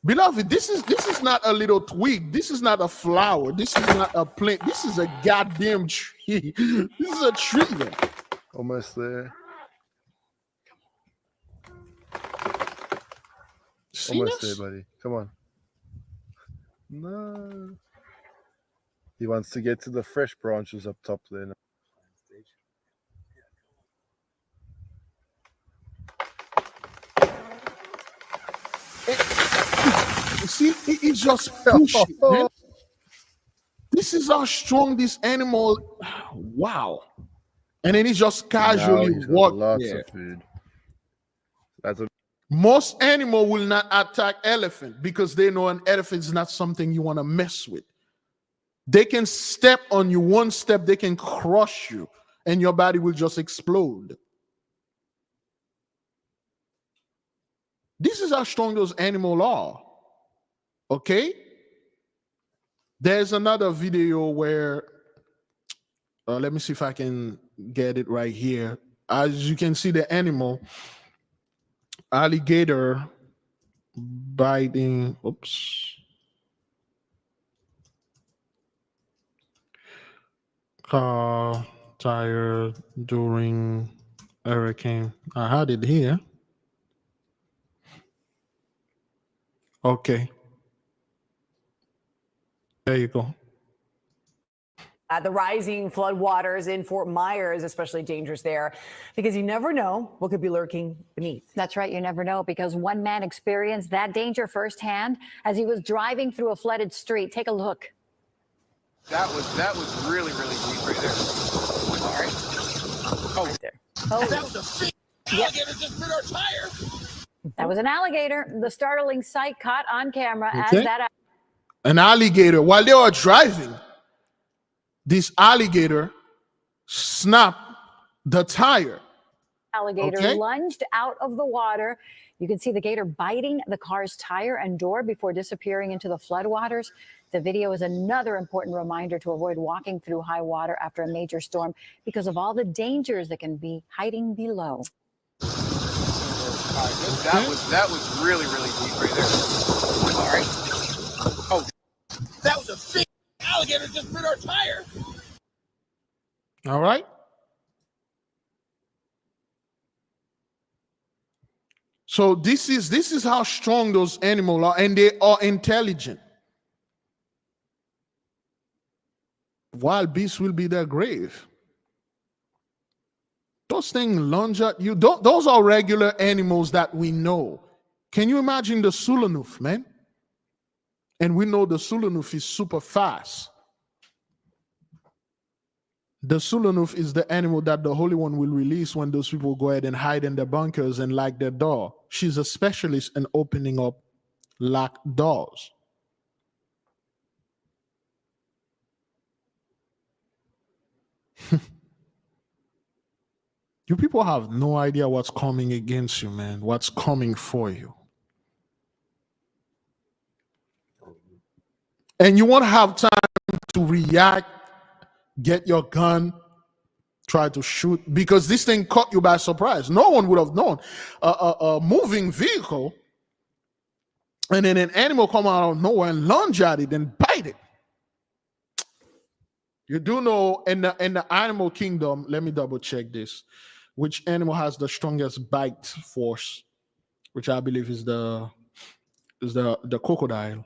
Beloved, this is not a little twig. This is not a flower. This is not a plant. This is a goddamn tree. This is a tree, man. Almost there. See Almost this? there, buddy. Come on. No. He wants to get to the fresh branches up top there. See, it's just pushing, man. This is how strong this animal. Wow. And then he's just casually Now he's got walking lots there. of food. That's a Most animal will not attack elephant because they know an elephant is not something you want to mess with. They can step on you one step, they can crush you, and your body will just explode. This is how strong those animals are. Okay? There's another video where, let me see if I can get it right here. As you can see, the animal, alligator biting, oops. Car tire during hurricane. I had it here. Okay. There you go. The rising floodwaters in Fort Myers, especially dangerous there, because you never know what could be lurking beneath. That's right. You never know, because one man experienced that danger firsthand as he was driving through a flooded street. Take a look. That was really deep right there. Sorry. Oh, right there. Oh, that was a big alligator just bit our tire. that was an alligator. The startling sight caught on camera Okay. as that. An alligator, while they were driving, this alligator snapped the tire. Alligator lunged out of the water. You can see the gator biting the car's tire and door before disappearing into the floodwaters. The video is another important reminder to avoid walking through high water after a major storm because of all the dangers that can be hiding below. That was really deep right there. Sorry. Oh, that was a big alligator just bit our tire. All right. So this is how strong those animals are, and they are intelligent. Wild beasts will be their grave. Those things lunge at you. Those are regular animals that we know. Can you imagine the Sulanuf, man? And we know the Sulanuf is super fast. The Sulanuf is the animal that the Holy One will release when those people go ahead and hide in their bunkers and lock their door. She's a specialist in opening up locked doors. You people have no idea what's coming against you, man. What's coming for you. And you won't have time to react, get your gun, try to shoot, because this thing caught you by surprise. No one would have known. A moving vehicle, and then an animal come out of nowhere and lunge at it and bite it. You do know in the animal kingdom, let me double check this, which animal has the strongest bite force, which I believe is the crocodile.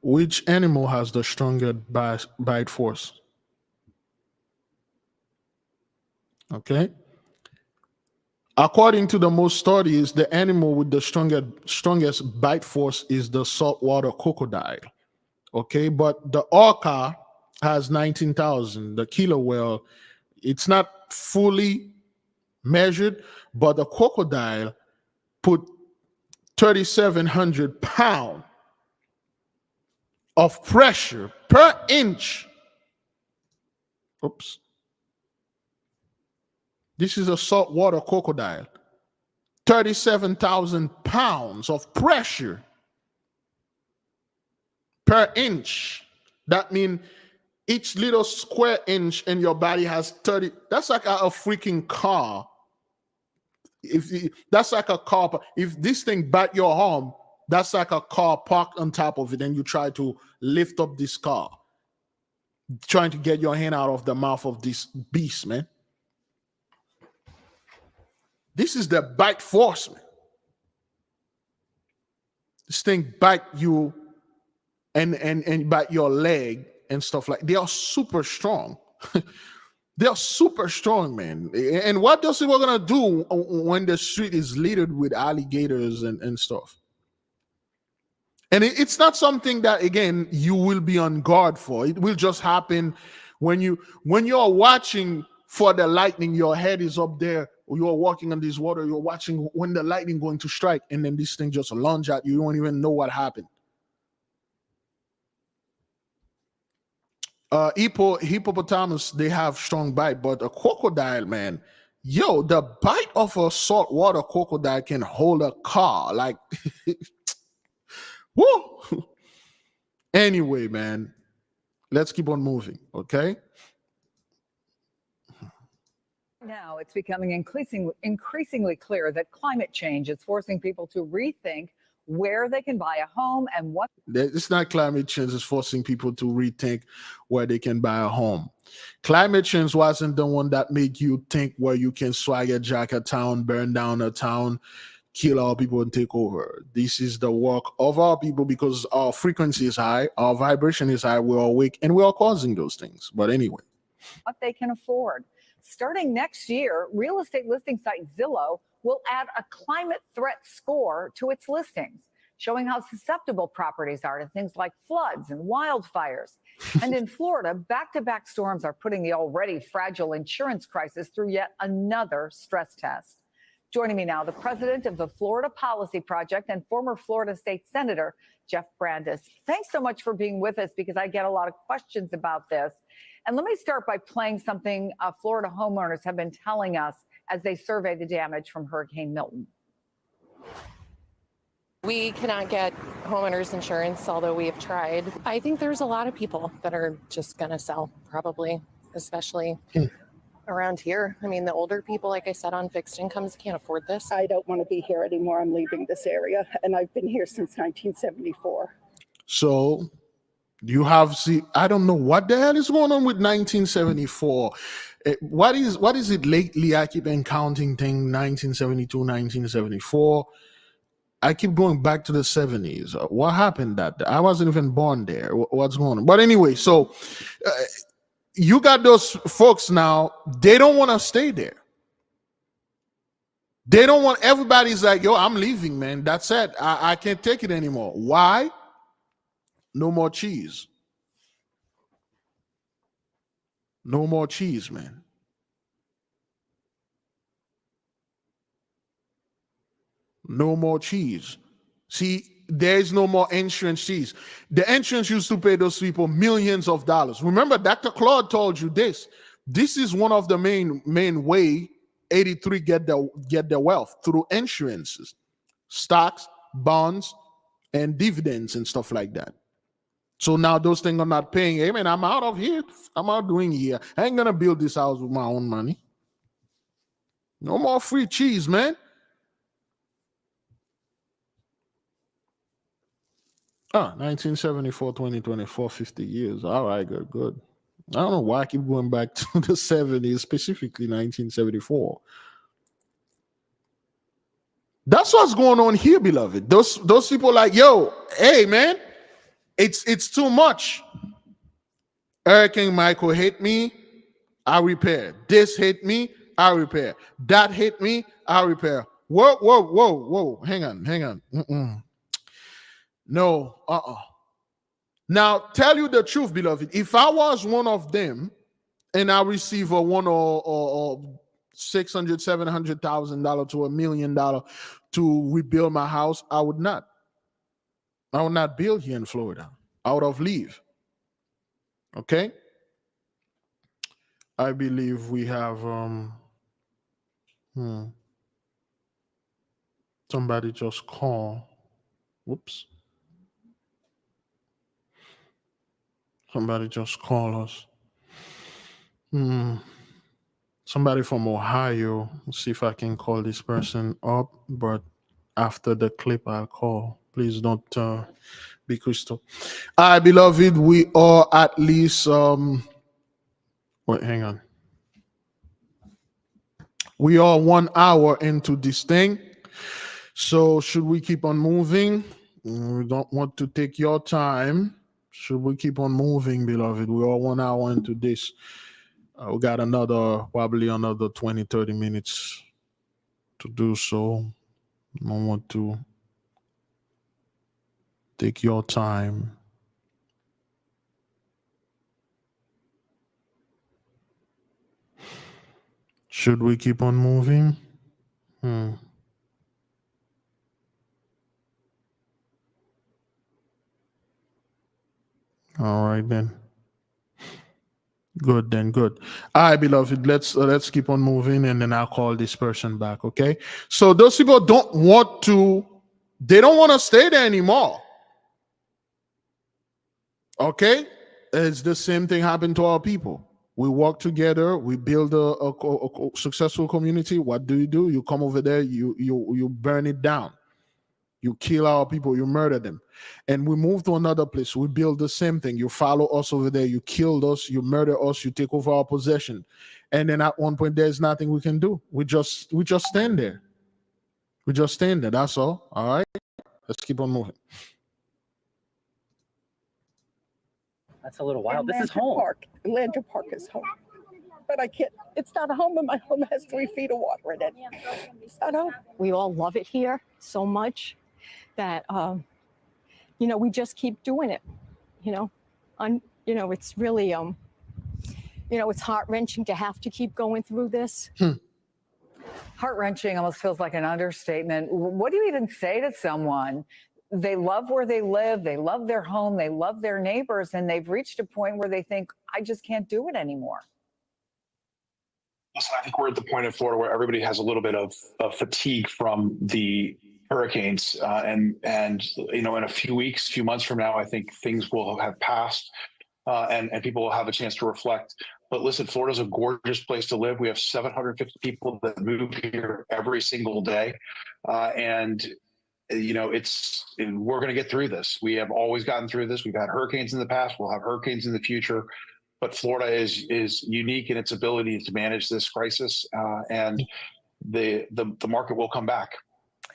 Which animal has the stronger bite force? Okay. According to the most studies, the animal with the strongest bite force is the saltwater crocodile. Okay, but the orca has 19,000. The killer whale, it's not fully measured, but the crocodile put 3,700 pounds of pressure per inch. Oops. This is a saltwater crocodile. 37,000 pounds of pressure per inch. That means each little square inch in your body has 30. That's like a freaking car. That's like a car. If this thing bite your arm, that's like a car parked on top of it, and you try to lift up this car, trying to get your hand out of the mouth of this beast, man. This is the bite force, man. This thing bite you and bite your leg and stuff like. They are super strong. They're super strong, man. And what those people are gonna do when the street is littered with alligators and stuff? And it's not something that, again, you will be on guard for. It will just happen when you're watching for the lightning. Your head is up there. You're walking on this water. You're watching when the lightning going to strike, and then this thing just lunge at you. You don't even know what happened. Hippopotamus, they have strong bite, but a crocodile, man, yo, the bite of a saltwater crocodile can hold a car. Like, woo. Anyway, man, let's keep on moving, okay? Now it's becoming increasingly clear that climate change is forcing people to rethink where they can buy a home and what. It's not climate change is forcing people to rethink where they can buy a home. Climate change wasn't the one that made you think where you can swagger jack a town, burn down a town, kill our people and take over. This is the work of our people because our frequency is high, our vibration is high, we're awake, and we are causing those things. But anyway. What they can afford. Starting next year, real estate listing site Zillow will add a climate threat score to its listings, showing how susceptible properties are to things like floods and wildfires. And in Florida, back-to-back storms are putting the already fragile insurance crisis through yet another stress test. Joining me now, the president of the Florida Policy Project and former Florida State Senator, Jeff Brandes. Thanks so much for being with us because I get a lot of questions about this. And let me start by playing something Florida homeowners have been telling us as they survey the damage from Hurricane Milton. We cannot get homeowners insurance, although we have tried. I think there's a lot of people that are just going to sell, probably, especially around here. I mean, the older people, like I said, on fixed incomes can't afford this. I don't want to be here anymore. I'm leaving this area, and I've been here since 1974. So you have, I don't know what the hell is going on with 1974. What is it lately? I keep encountering things 1972, 1974. I keep going back to the 70s. What happened that I wasn't even born there? What's going on? But anyway, so you got those folks now, they don't want to stay there. They don't want, everybody's like, yo, I'm leaving, man. That's it. I can't take it anymore. Why? No more cheese. No more cheese, man. No more cheese. See, there is no more insurance cheese. The insurance used to pay those people millions of dollars. Remember, Dr. Claude told you this. This is one of the main way 83 get their wealth through insurances, stocks, bonds, and dividends and stuff like that. So now those things are not paying. Hey, man, I'm out of here. I'm out doing here. I ain't gonna build this house with my own money. No more free cheese, man. 1974, 2024, 50 years. All right, good. I don't know why I keep going back to the 70s, specifically 1974. That's what's going on here, beloved. Those people like, yo, hey, man, it's too much. Hurricane Michael hit me, I repair. This hit me, I repair. That hit me, I repair. Whoa. Hang on. No, Now, tell you the truth, beloved. If I was one of them and I receive a $100,000 or $600,000, $700,000 to $1 million to rebuild my house, I would not. I would not build here in Florida. I would have leave. Okay? I believe we have somebody just call. Whoops. Somebody just call us. Somebody from Ohio. Let's see if I can call this person up, but after the clip, I'll call. Please don't be crystal. All right, beloved, we are at least, wait, hang on. We are 1 hour into this thing. So should we keep on moving? We don't want to take your time. Should we keep on moving, beloved? We are 1 hour into this. We got probably another 20, 30 minutes to do so. I want to take your time. Should we keep on moving? All right then. Good then, good. All right, beloved, let's keep on moving, and then I'll call this person back, okay? So those people they don't want to stay there anymore. Okay? It's the same thing happened to our people. We work together, we build a successful community. What do? You come over there, you burn it down. You kill our people, you murder them. And we move to another place. We build the same thing. You follow us over there, you killed us, you murder us, you take over our possession. And then at one point, there's nothing we can do. We just stand there. We just stand there. That's all. All right. Let's keep on moving. That's a little wild. This is home. Landry Park is home. But I can't, it's not a home, and my home has 3 feet of water in it. It's not home. We all love it here so much that, we just keep doing it, it's really, it's heart-wrenching to have to keep going through this. Heart-wrenching almost feels like an understatement. What do you even say to someone? They love where they live, they love their home, they love their neighbors, and they've reached a point where they think, I just can't do it anymore. Listen, I think we're at the point in Florida where everybody has a little bit of fatigue from the hurricanes, and in a few months from now, I think things will have passed, and people will have a chance to reflect. But listen, Florida's a gorgeous place to live. We have 750 people that move here every single day, and we're going to get through this. We have always gotten through this. We've had hurricanes in the past. We'll have hurricanes in the future. But Florida is unique in its ability to manage this crisis, and the market will come back.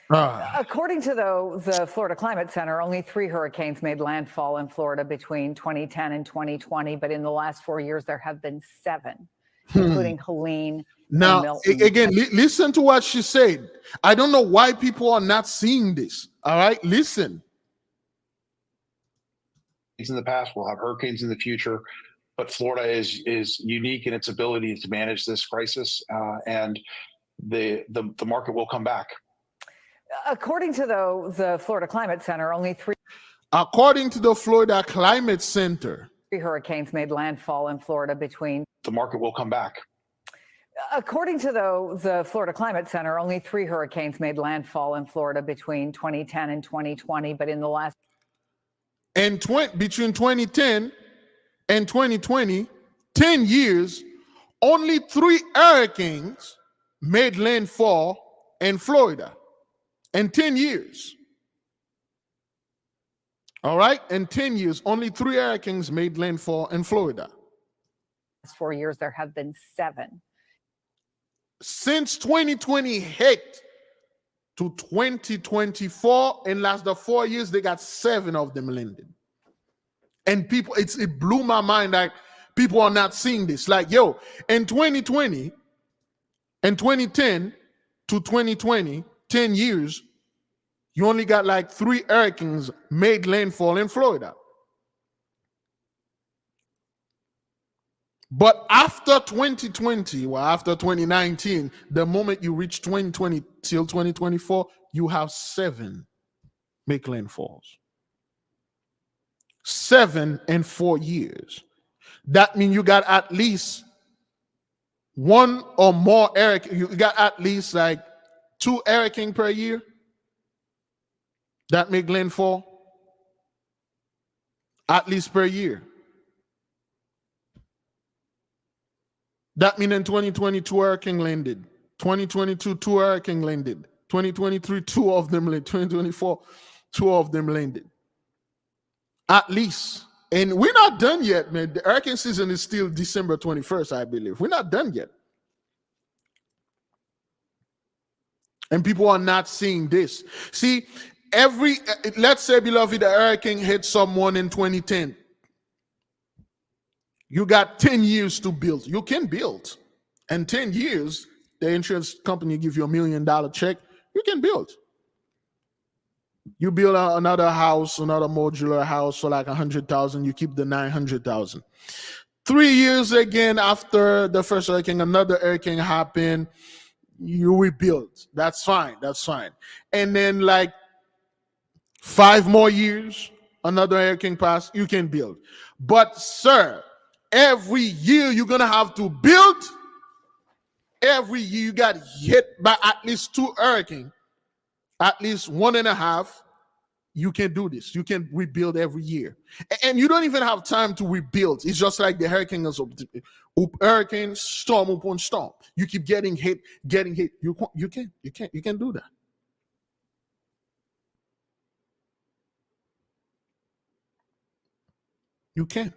According to the Florida Climate Center, only 3 hurricanes made landfall in Florida between 2010 and 2020. But in the last 4 years, there have been 7, including Helene. Now, Milton. again, listen to what she said. I don't know why people are not seeing this. All right, listen. In the past, we'll have hurricanes in the future. But Florida is unique in its ability to manage this crisis, and the market will come back. According to the Florida Climate Center, only 3. According to the Florida Climate Center, 3 hurricanes made landfall in Florida between. The market will come back. According to the Florida Climate Center, only 3 hurricanes made landfall in Florida between 2010 and 2020. But in the last. And between 2010 and 2020, 10 years, only 3 hurricanes made landfall in Florida. In 10 years. All right? In 10 years, only 3 hurricanes made landfall in Florida. Last 4 years, there have been 7. Since 2020 hit to 2024, in last 4 years, they got 7 of them landed. And people, it blew my mind that people are not seeing this. Like, yo, in 2020, and 2010 to 2020, 10 years, you only got like 3 hurricanes made landfall in Florida. But after 2020, or after 2019, the moment you reach 2020 till 2024, you have 7 make landfalls. 7 in 4 years. That means you got at least 1 or more hurricane. You got at least like 2 hurricanes per year that make landfall. At least per year. That means in 2020, 2 hurricanes landed. 2022, 2 hurricanes landed. 2023, 2 of them landed. 2024, 2 of them landed. At least. And we're not done yet, man. The hurricane season is still December 21st, I believe. We're not done yet. And people are not seeing this. See, let's say, beloved, a hurricane hit someone in 2010. You got 10 years to build. You can build. And 10 years, the insurance company give you $1 million check, you can build. You build another house, another modular house for like 100,000, you keep the 900,000. 3 years again after the first hurricane, another hurricane happened, you rebuild. That's fine. That's fine. And then like 5 more years, another hurricane pass, you can build. But sir, every year you're gonna have to build. Every year you got hit by at least 2 hurricanes, at least 1.5. You can do this. You can rebuild every year. And you don't even have time to rebuild. It's just like the hurricane, storm upon storm. You keep getting hit. You can do that. You can.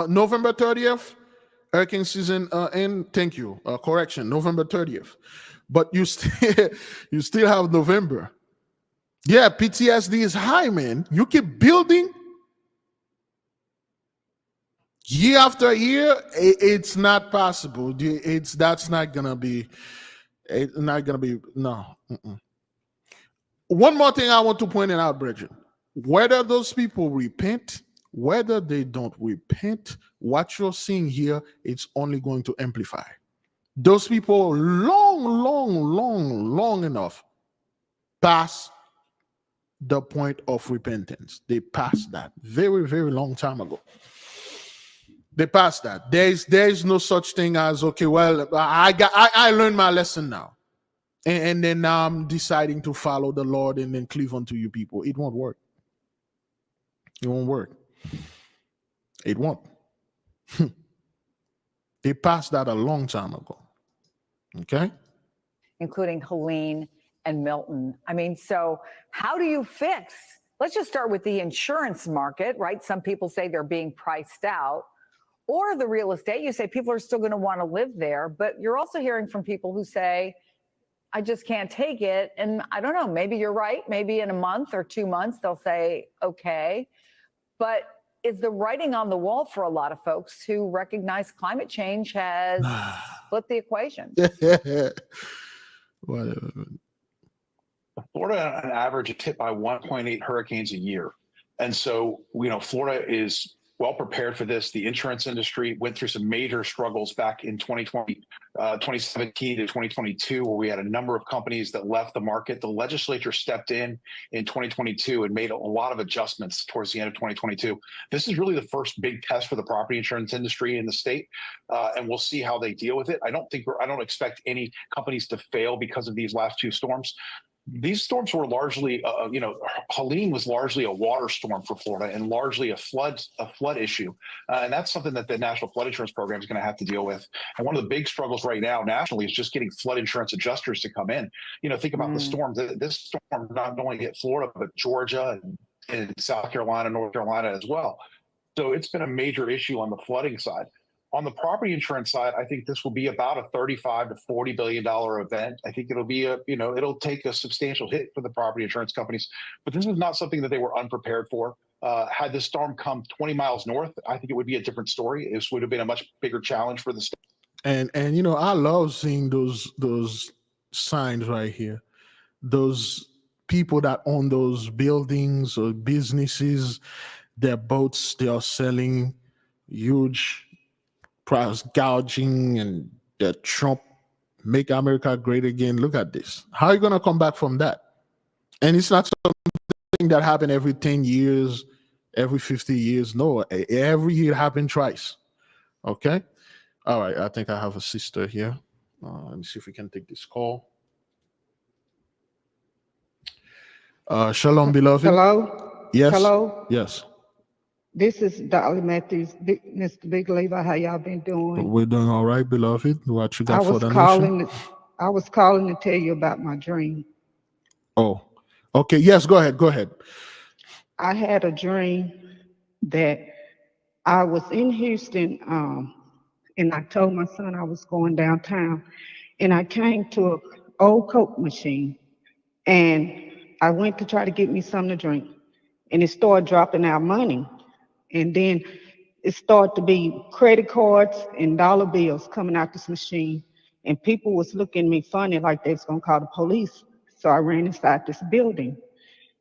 November 30th, hurricane season end. Thank you. Correction, November 30th. But you still have November. Yeah, PTSD is high, man. You keep building year after year. It's not possible. That's not gonna be. It's not gonna be. No. One more thing I want to point out, Bridget. Whether those people repent, whether they don't repent, what you're seeing here, it's only going to amplify. Those people long enough pass the point of repentance. They passed that very, very long time ago. They passed that. There is no such thing as, okay, well, I learned my lesson now. And then now I'm deciding to follow the Lord and then cleave unto you people. It won't work. It won't work. It won't. They passed that a long time ago. Okay? Including Helene and Milton. I mean, so how do you fix? Let's just start with the insurance market, right? Some people say they're being priced out. Or the real estate, you say people are still going to want to live there, but you're also hearing from people who say, I just can't take it. And I don't know, maybe you're right. Maybe in a month or 2 months, they'll say, okay. But is the writing on the wall for a lot of folks who recognize climate change has flipped the equation? Whatever. Florida, on average, is hit by 1.8 hurricanes a year. And so, Florida is well prepared for this. The insurance industry went through some major struggles back in 2017 to 2022, where we had a number of companies that left the market. The legislature stepped in 2022 and made a lot of adjustments towards the end of 2022. This is really the first big test for the property insurance industry in the state, and we'll see how they deal with it. I don't expect any companies to fail because of these last 2 storms. These storms were largely, Helene was largely a water storm for Florida and largely a flood issue. And that's something that the National Flood Insurance Program is going to have to deal with. And one of the big struggles right now nationally is just getting flood insurance adjusters to come in. Think about the storm. This storm not only hit Florida, but Georgia and South Carolina, North Carolina as well. So it's been a major issue on the flooding side. On the property insurance side, I think this will be about a $35 to $40 billion event. I think it'll be it'll take a substantial hit for the property insurance companies, but this is not something that they were unprepared for. Had this storm come 20 miles north, I think it would be a different story. This would have been a much bigger challenge for the state. And I love seeing those signs right here. Those people that own those buildings or businesses, their boats, they are selling huge price gouging, and the Trump make America great again. Look at this. How are you going to come back from that? And it's not something that happened every 10 years, every 50 years. No, every year it happened twice. Okay. All right. I think I have a sister here. Let me see if we can take this call. Shalom, beloved. Hello? Yes. Hello? Yes. This is Dolly Matthews, Mr. Big Levi. How y'all been doing? We're doing all right, beloved. What you got for the nation? I was calling to tell you about my dream. Oh, okay. Yes, go ahead. Go ahead. I had a dream that I was in Houston, and I told my son I was going downtown, and I came to an old Coke machine, and I went to try to get me something to drink, and it started dropping out money. And then it started to be credit cards and dollar bills coming out this machine. And people was looking at me funny like they was gonna call the police. So I ran inside this building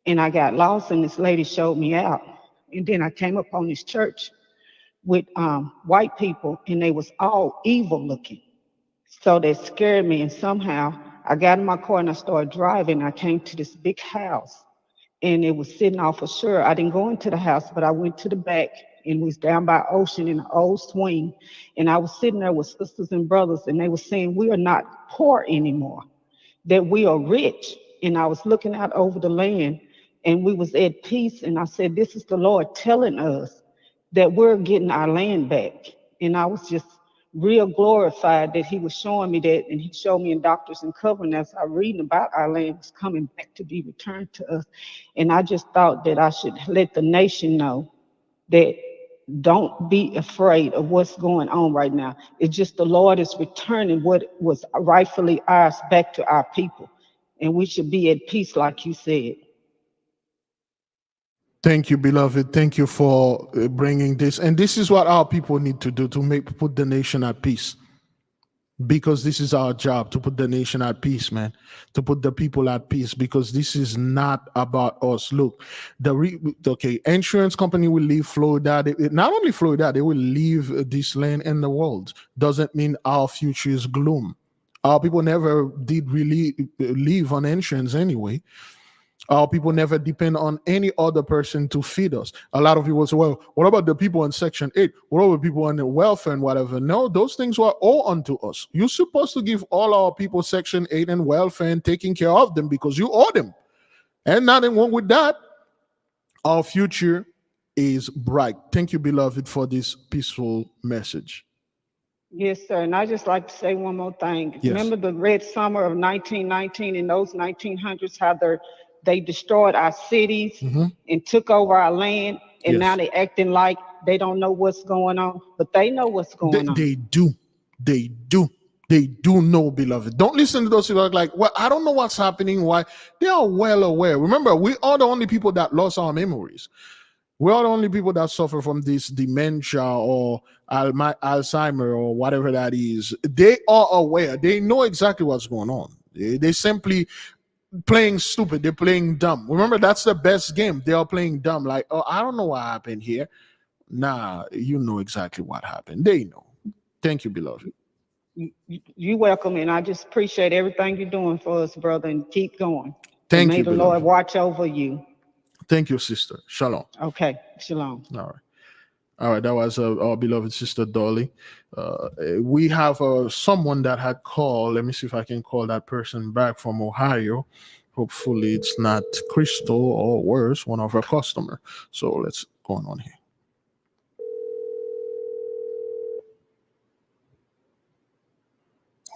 and I got lost and this lady showed me out. And then I came up on this church with white people and they was all evil looking. So that scared me, and somehow I got in my car and I started driving. I came to this big house and it was sitting off of Shore. I didn't go into the house, but I went to the back and was down by ocean in an old swing. And I was sitting there with sisters and brothers and they were saying, we are not poor anymore, that we are rich. And I was looking out over the land and we was at peace. And I said, this is the Lord telling us that we're getting our land back. And I was just real glorified that he was showing me that, and he showed me in Doctors and Covenants, I reading about our land was coming back to be returned to us. And I just thought that I should let the nation know that don't be afraid of what's going on right now. It's just the Lord is returning what was rightfully ours back to our people. And we should be at peace, like you said. Thank you, beloved. Thank you for bringing this. And this is what our people need to do to put the nation at peace. Because this is our job, to put the nation at peace, man. To put the people at peace, because this is not about us. Look, insurance company will leave Florida. Not only Florida, they will leave this land and the world. Doesn't mean our future is gloom. Our people never did really live on insurance anyway. Our people never depend on any other person to feed us. A lot of people say, well, what about the people in Section 8? What about people on the welfare and whatever? No, those things were all unto us. You're supposed to give all our people Section 8 and welfare and taking care of them because you owe them. And nothing wrong with that. Our future is bright. Thank you, beloved, for this peaceful message. Yes, sir. And I just like to say one more thing. Yes. Remember the Red Summer of 1919 in those 1900s, how they destroyed our cities and took over our land, and now they acting like they don't know what's going on, but they know what's going on. They do know, beloved. Don't listen to those people like, well, I don't know what's happening. Why? They are well aware. Remember, we are the only people that lost our memories. We are the only people that suffer from this dementia or Alzheimer or whatever that is. They are aware. They know exactly what's going on. They simply playing stupid. They're playing dumb. Remember, that's the best game. They are playing dumb. Like, oh, I don't know what happened here. Nah, you know exactly what happened. They know. Thank you, beloved. You're welcome, and I just appreciate everything you're doing for us, brother, and keep going. Thank you, may the Lord watch over you. Thank you, sister. Shalom. Okay, shalom. All right, that was our beloved sister Dolly. We have someone that had called. Let me see if I can call that person back from Ohio. Hopefully it's not Crystal or worse, one of our customers. So let's go on here.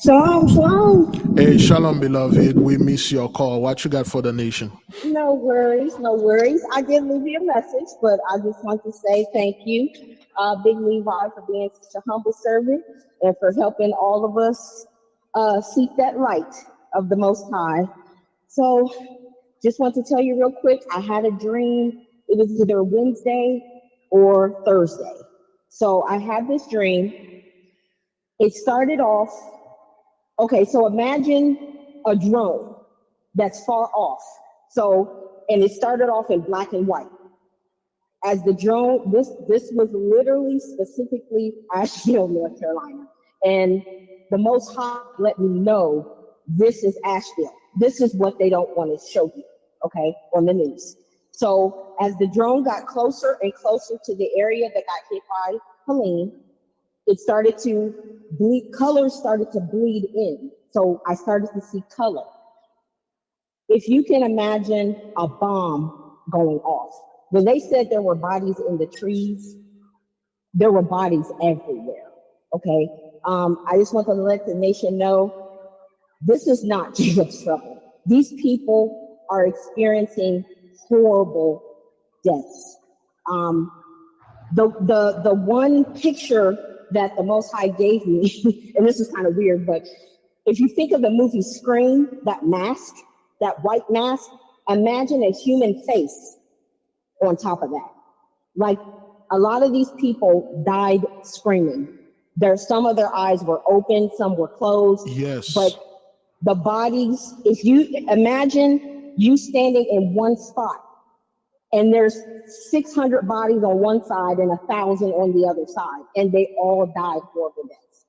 Shalom, shalom. Hey, shalom, beloved. We miss your call. What you got for the nation? No worries, no worries. I did leave you a message, but I just want to say thank you, Big Levi, for being such a humble servant and for helping all of us seek that light of the Most High. So just want to tell you real quick, I had a dream. It was either Wednesday or Thursday. So I had this dream. It started off, okay, so imagine a drone that's far off. So, and it started off in black and white. As the drone, this was literally specifically Asheville, North Carolina. And the Most High let me know this is Asheville. This is what they don't want to show you, okay, on the news. So as the drone got closer and closer to the area that got hit by Helene, it started to bleed, colors started to bleed in. So I started to see color. If you can imagine a bomb going off, when they said there were bodies in the trees, there were bodies everywhere, okay? I just want to let the nation know, this is not Jacob's trouble. These people are experiencing horrible deaths. The one picture that the Most High gave me, and this is kind of weird, but if you think of the movie Scream, that mask, that white mask, imagine a human face on top of that. Like A lot of these people died screaming. Some of their eyes were open, some were closed. Yes. But the bodies, if you imagine you standing in one spot and there's 600 bodies on one side and 1,000 on the other side, and they all died horrible deaths.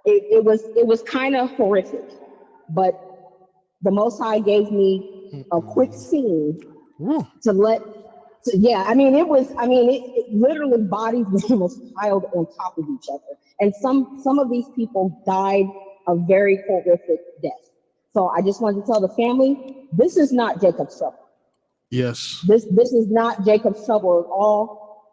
It was kind of horrific, but the Most High gave me a quick scene it literally bodies was piled on top of each other. And some of these people died a very horrific death. So I just wanted to tell the family, this is not Jacob's trouble. Yes. This is not Jacob's trouble at all.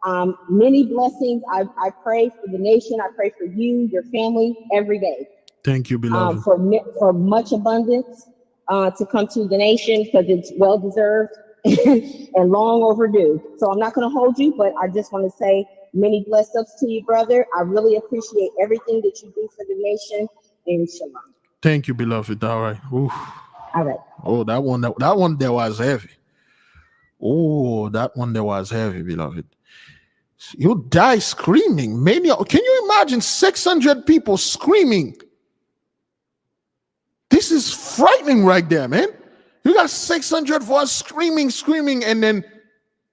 Many blessings. I pray for the nation. I pray for you, your family, every day. Thank you, beloved. For much abundance to come to the nation, because it's well deserved and long overdue. So I'm not going to hold you, but I just want to say many blessings to you, brother. I really appreciate everything that you do for the nation. And shalom. Thank you, beloved. All right. Oof. All right. Oh, that one there was heavy. Oh, that one there was heavy, beloved. You die screaming. Can you imagine 600 people screaming? This is frightening right there, man. You got 600 voices screaming, and then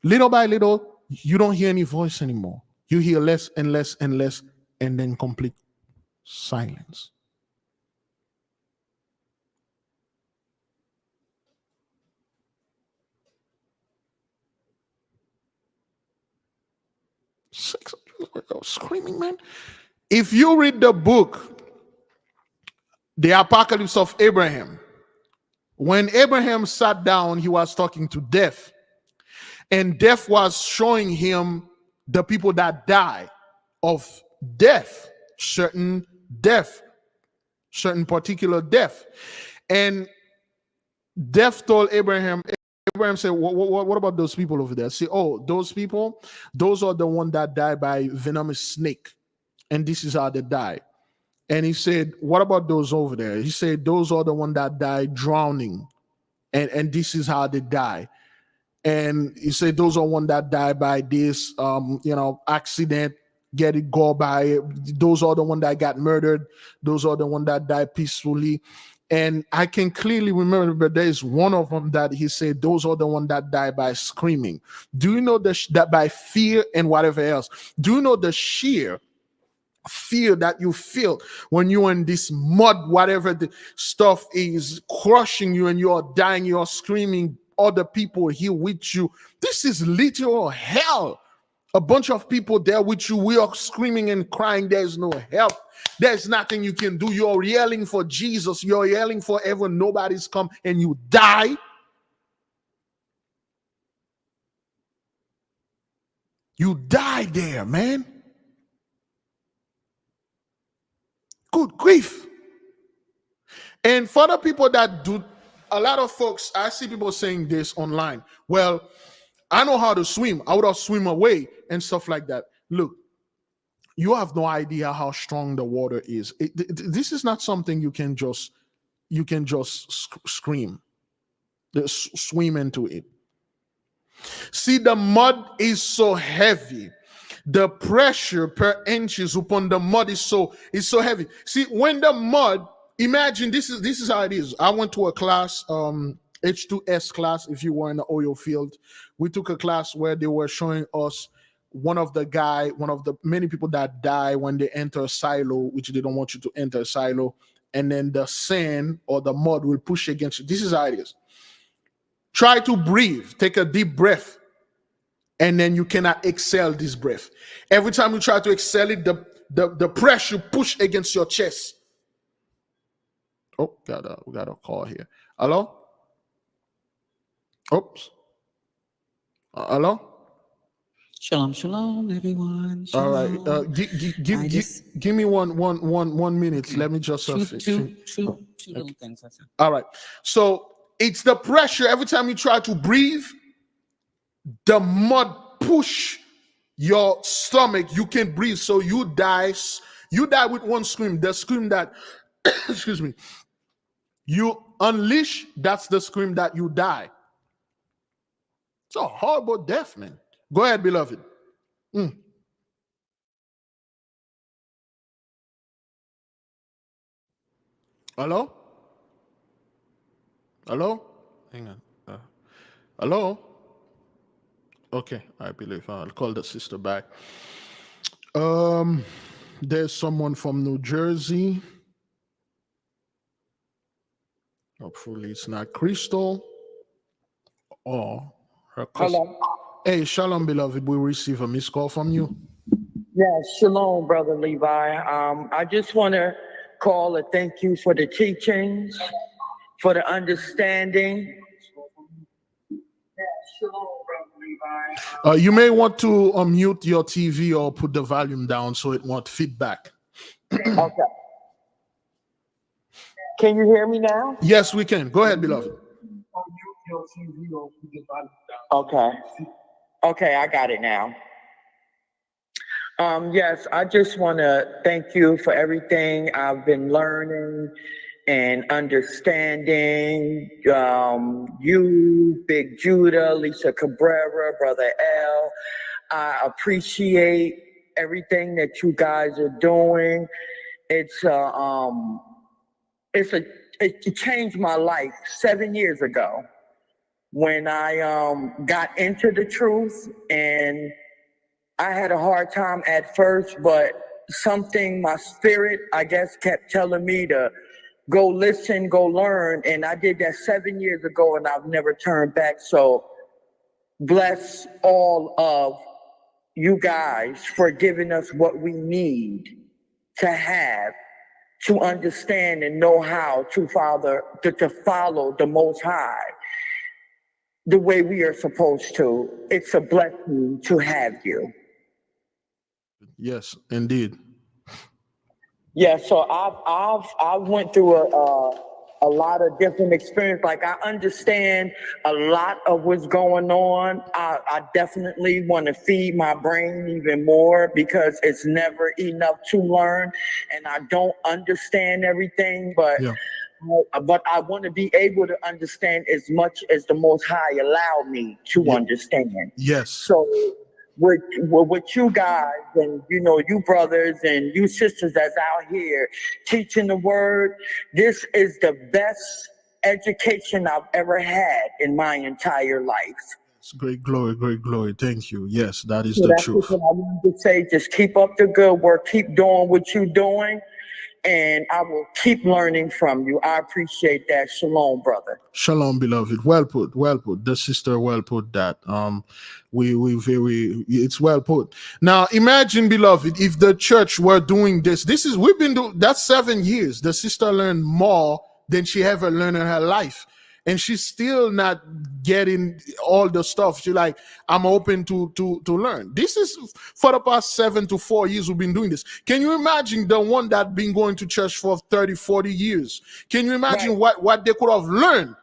little by little, you don't hear any voice anymore. You hear less and less and less, and then complete silence. Screaming, man. If you read the book, The Apocalypse of Abraham, when Abraham sat down, he was talking to death, and death was showing him the people that die of death, certain particular death. And death told Abraham said, what about those people over there? Say, oh, those people, those are the ones that die by venomous snake. And this is how they die. And he said, what about those over there? He said, those are the ones that die drowning. And this is how they die. And he said, those are ones that die by this, accident, get it go by. Those are the ones that got murdered. Those are the ones that die peacefully. And I can clearly remember, but there is one of them that he said, those are the ones that die by screaming. Do you know that by fear and whatever else? Do you know the sheer fear that you feel when you're in this mud, whatever the stuff is crushing you and you're dying, you're screaming, other people here with you? This is literal hell. A bunch of people there with you, we are screaming and crying. There's no help. There's nothing you can do. You're yelling for Jesus. You're yelling forever. Nobody's come and you die. You die there, man. Good grief. And for the people that do, a lot of folks, I see people saying this online. Well, I know how to swim. I would have swim away and stuff like that. Look, you have no idea how strong the water is. This is not something you can just scream, swim into it. See, the mud is so heavy. The pressure per inches upon the mud is so heavy. See, when the mud, imagine this is how it is. I went to a class, H2S class. If you were in the oil field, we took a class where they were showing us one of the many people that die when they enter a silo, which they don't want you to enter a silo, and then the sand or the mud will push against you. This is how it is. Try to breathe. Take a deep breath, and then you cannot exhale this breath. Every time you try to exhale it, the pressure push against your chest. Oh, we got a call here. Hello? Oops. Hello? Shalom, everyone. Shalom. All right. Give me one minute. Let me just two little things. That's it. All right. So it's the pressure. Every time you try to breathe, the mud push your stomach. You can't breathe, so you die. You die with one scream. The scream that, excuse me, you unleash. That's the scream that you die. It's a horrible death, man. Go ahead, beloved. Hello? Hello? Hang on. Hello? Okay, I believe I'll call the sister back. There's someone from New Jersey. Hopefully it's not Crystal or her cousin. Hello. Hey, shalom, beloved. We receive a missed call from you. Yes, shalom, Brother Levi. I just want to call and thank you for the teachings, for the understanding. Yes, shalom, Brother Levi. You may want to unmute your TV or put the volume down so it won't feedback. Okay. Can you hear me now? Yes, we can. Go ahead, beloved. Okay. Okay, I got it now. Yes, I just want to thank you for everything I've been learning and understanding. You, Big Judah, Lisa Cabrera, Brother L. I appreciate everything that you guys are doing. It changed my life 7 years ago when I got into the truth, and I had a hard time at first, but something, my spirit, I guess, kept telling me to go listen, go learn. And I did that 7 years ago, and I've never turned back. So bless all of you guys for giving us what we need to have to understand and know how to follow the Most High the way we are supposed to. It's a blessing to have you. Yes, indeed. Yeah, so I went through a lot of different experience. Like, I understand a lot of what's going on. I definitely want to feed my brain even more because it's never enough to learn, and I don't understand everything, but I want to be able to understand as much as the Most High allow me to understand. Yes. So with you guys and, you brothers and you sisters that's out here teaching the word, this is the best education I've ever had in my entire life. It's great glory, great glory. Thank you. Yes, that is So the that's truth. what I wanted to say. Just keep up the good work. Keep doing what you're doing, and I will keep learning from you. I appreciate that. Shalom, brother. Shalom, beloved. Well put, well put. The sister well put that. It's well put. Now imagine, beloved, if the church were doing this. We've been doing that's 7 years. The sister learned more than she ever learned in her life. And she's still not getting all the stuff. She's like, I'm open to learn. This is for the past 7 to 4 years we've been doing this. Can you imagine the one that been going to church for 30, 40 years? Can you imagine what they could have learned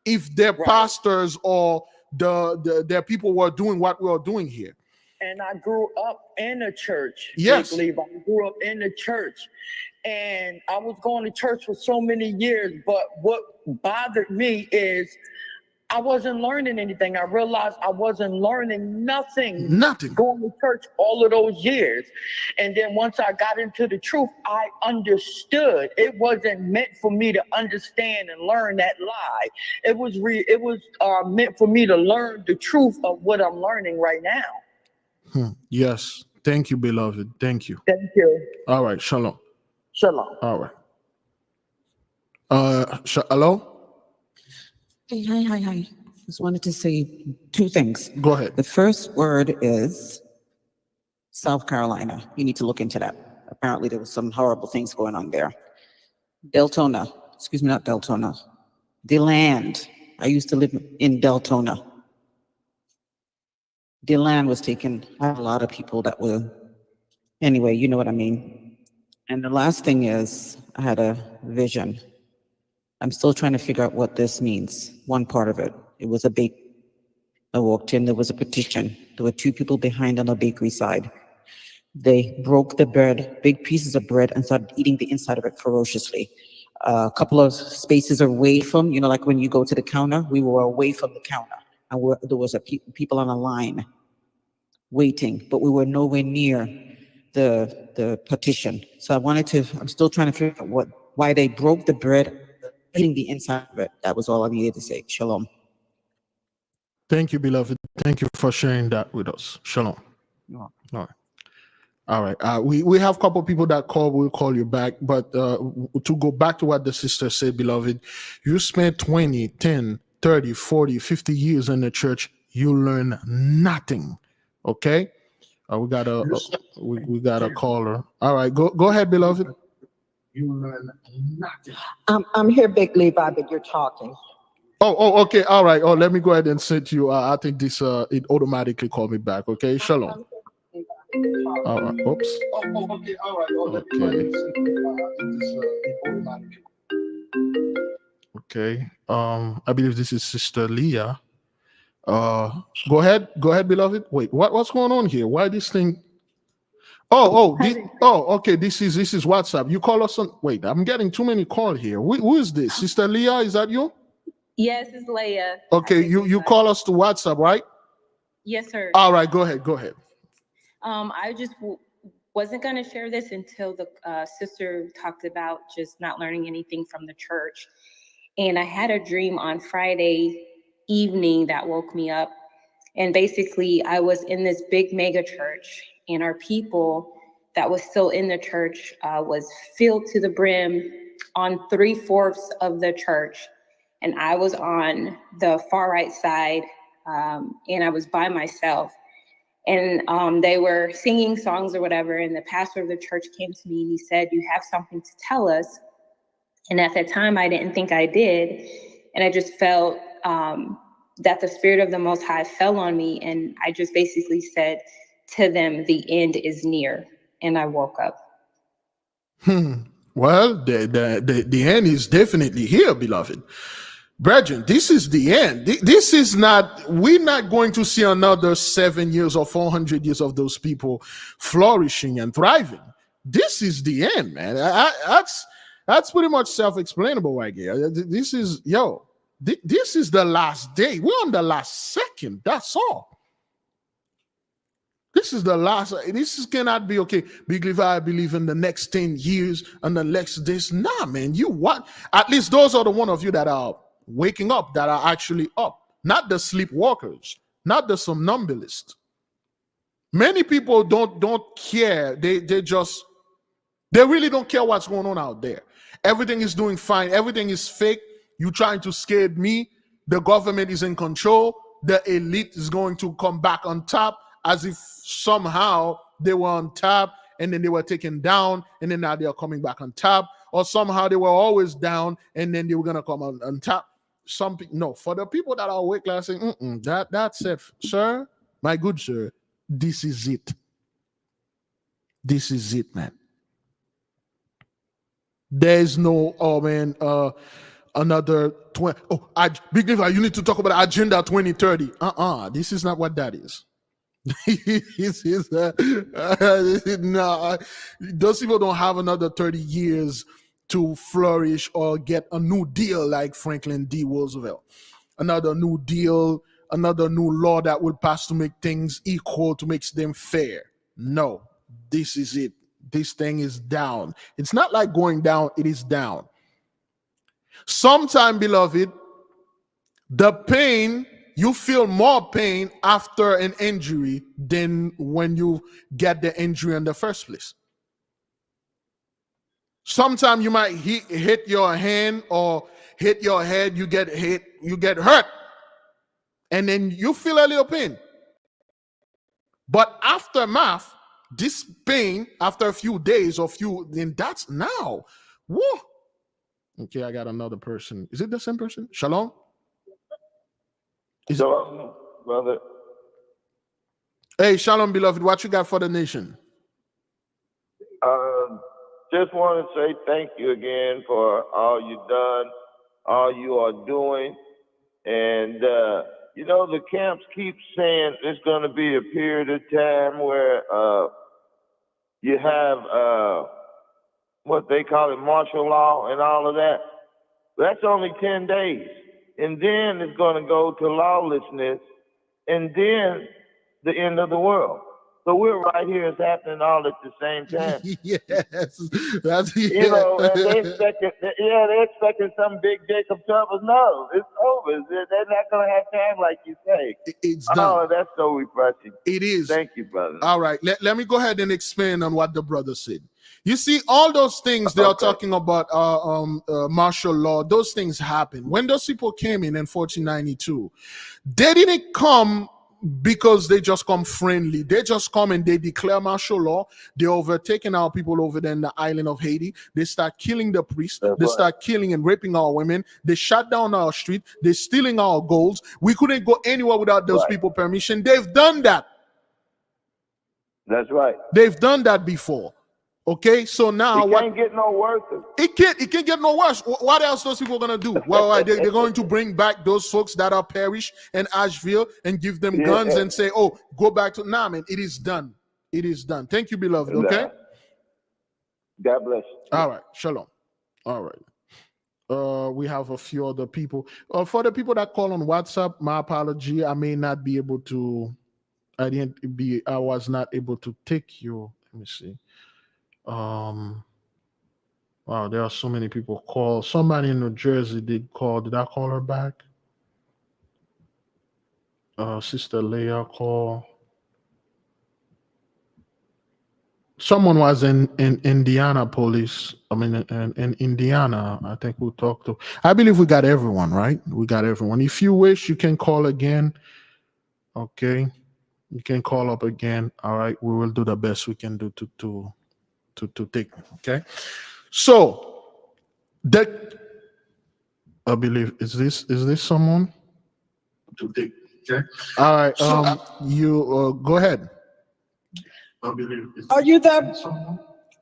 if their pastors or their people were doing what we are doing here? And I grew up in a church. Yes. Big Levi. I grew up in the church. And I was going to church for so many years, but what bothered me is I wasn't learning anything. I realized I wasn't learning nothing. Going to church all of those years. And then once I got into the truth, I understood. It wasn't meant for me to understand and learn that lie. It was meant for me to learn the truth of what I'm learning right now. Yes. Thank you, beloved. Thank you. Thank you. All right. Shalom. Shalom. All right. Hello? Hi. Just wanted to say 2 things. Go ahead. The first word is South Carolina. You need to look into that. Apparently there was some horrible things going on there. Deltona. Excuse me, not Deltona. DeLand. I used to live in Deltona. DeLand was taken. I had a lot of people that were, anyway, you know what I mean. And the last thing is, I had a vision. I'm still trying to figure out what this means. One part of it, it was a bake. I walked in, there was a petition. There were 2 people behind on the bakery side. They broke the bread, big pieces of bread, and started eating the inside of it ferociously. A couple of spaces away from, like when you go to the counter, we were away from the counter. and there was people on a line waiting, but we were nowhere near the partition. So I'm still trying to figure out why they broke the bread, eating the inside of it. That was all I needed to say. Shalom. Thank you, beloved. Thank you for sharing that with us. Shalom. All right. All right. We have a couple of people that call. We'll call you back. But to go back to what the sister said, beloved, you spent 20, 10, 30, 40, 50 years in the church. You learn nothing. Okay? We got a caller. All right. Go ahead, beloved. You learn nothing. I'm here, Big Levi, but you're talking. Oh, okay. All right. Oh, let me go ahead and send you. I think this it automatically called me back. Okay, shalom. All right. Oops. Oh, okay. All right. Okay. I believe this is Sister Leah. Go ahead, beloved. Wait, what's going on here? Why this thing? Okay. This is WhatsApp. You call us on. Wait, I'm getting too many calls here. Who is this? Sister Leah? Is that you? Yes, it's Leia. Okay, you call us to WhatsApp, right? Yes, sir. All right, go ahead. I just wasn't going to share this until the sister talked about just not learning anything from the church. And I had a dream on Friday evening that woke me up. And basically, I was in this big mega church, and our people that was still in the church was filled to the brim on 3/4 of the church. And I was on the far right side, and I was by myself. And they were singing songs or whatever, and the pastor of the church came to me and he said, "You have something to tell us." And at that time, I didn't think I did. And I just felt that the Spirit of the Most High fell on me. And I just basically said to them, "The end is near." And I woke up. Well, the end is definitely here, beloved. Brethren, this is the end. This is not, we're not going to see another 7 years or 400 years of those people flourishing and thriving. This is the end, man. That's pretty much self-explainable right here. This is the last day. We're on the last second. That's all. This is the last. Cannot be okay. Big Levi, I believe in the next 10 years and the next this. Nah, man. You what? At least those are the one of you that are waking up, that are actually up. Not the sleepwalkers, not the somnambulists. Many people don't care. They really don't care what's going on out there. Everything is doing fine. Everything is fake. You trying to scare me. The government is in control. The elite is going to come back on top, as if somehow they were on top and then they were taken down and then now they are coming back on top, or somehow they were always down and then they were going to come on top. No, for the people that are awake, saying, that's it, sir, my good sir, this is it. This is it, man. There's no, another 20. Big Levi, you need to talk about Agenda 2030. This is not what that is. No, those people don't have another 30 years to flourish or get a new deal like Franklin D. Roosevelt. Another new deal, another new law that will pass to make things equal, to make them fair. No, this is it. This thing is down. It's not like going down, it is down. Sometime, beloved, the pain, you feel more pain after an injury than when you get the injury in the first place. Sometimes you might hit your hand or hit your head, you get hurt, and then you feel a little pain. But aftermath, this pain, after a few days or then that's now. Whoa. Okay, I got another person. Is it the same person? Shalom? Shalom, brother. Hey, shalom, beloved. What you got for the nation? Just want to say thank you again for all you've done, all you are doing. And, the camps keep saying there's going to be a period of time where you have what they call it, martial law and all of that. That's only 10 days. and then it's going to go to lawlessness, and then the end of the world. So we're right here. It's happening all at the same time. Yes, that's You know, and they're expecting some big Jacob trouble. No, it's over. They're not going to have time like you say. It's done. Oh, that's so refreshing. It is. Thank you, brother. All right, let me go ahead and expand on what the brother said. You see, all those things they are talking about, martial law, those things happen. When those people came in 1492, they didn't come because they just come friendly. They just come and they declare martial law. They're overtaking our people over there in the island of Haiti. They start killing the priests. They start killing and raping our women. They shut down our street. They're stealing our golds. We couldn't go anywhere without those people permission. They've done that. That's right. They've done that before. Okay, so now it can't get no worse. It can't get no worse. What else those people gonna do? Well, they're going to bring back those folks that are perished in Asheville and give them guns and say, "Oh, go back to." Nah, man, it is done. It is done. Thank you, beloved. Okay. God bless you. All right, shalom. All right. We have a few other people. For the people that call on WhatsApp, my apology. I may not be able to. I was not able to take you. Let me see. Wow, there are so many people call. Somebody in New Jersey did call. Did I call her back? Sister Leah call. Someone was in Indianapolis. I mean, in Indiana, I think we talked to. I believe we got everyone, right? We got everyone. If you wish, you can call again. Okay. You can call up again. All right. We will do the best we can do to take. Okay. So that I believe is this someone to take. Okay. All right. You go ahead. I believe are you there?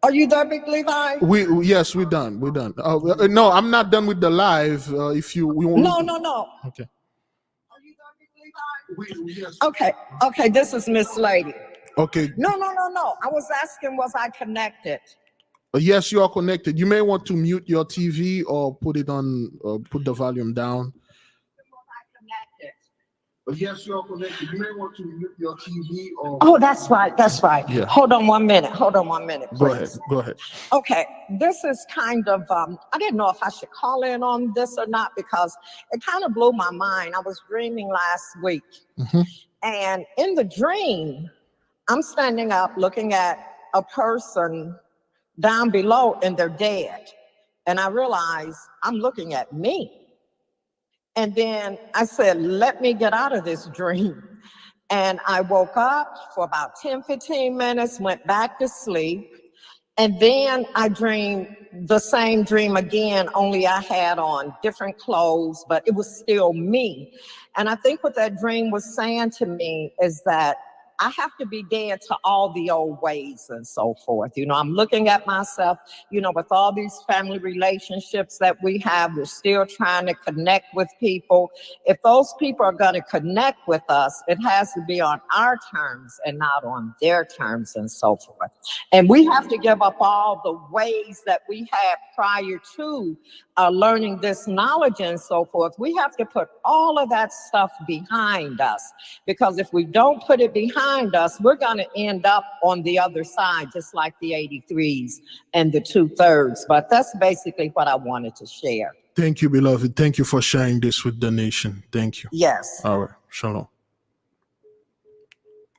Are you there, Big Levi? Yes, we're done. We're done. No, I'm not done with the live. If you No. Okay. Okay, this is Miss Lady. Okay. No. I was asking, was I connected? Yes, you are connected. You may want to mute your TV or put it on, put the volume down. Yes, you are connected. You may want to mute your TV or. Oh, that's right. Yeah. Hold on one minute. Please. Go ahead. Okay, this is kind of, I didn't know if I should call in on this or not because it kind of blew my mind. I was dreaming last week. And in the dream, I'm standing up looking at a person down below and they're dead. And I realize I'm looking at me. And then I said, let me get out of this dream. And I woke up for about 10, 15 minutes, went back to sleep. And then I dreamed the same dream again, only I had on different clothes, but it was still me. And I think what that dream was saying to me is that I have to be dead to all the old ways and so forth. You know, I'm looking at myself, you know, with all these family relationships that we have, we're still trying to connect with people. If those people are going to connect with us, it has to be on our terms and not on their terms and so forth. And we have to give up all the ways that we had prior to learning this knowledge and so forth. We have to put all of that stuff behind us, because if we don't put it behind us, we're going to end up on the other side, just like the 83s and the 2/3. But that's basically what I wanted to share. Thank you, beloved. Thank you for sharing this with the nation. Thank you. Yes. All right. Shalom.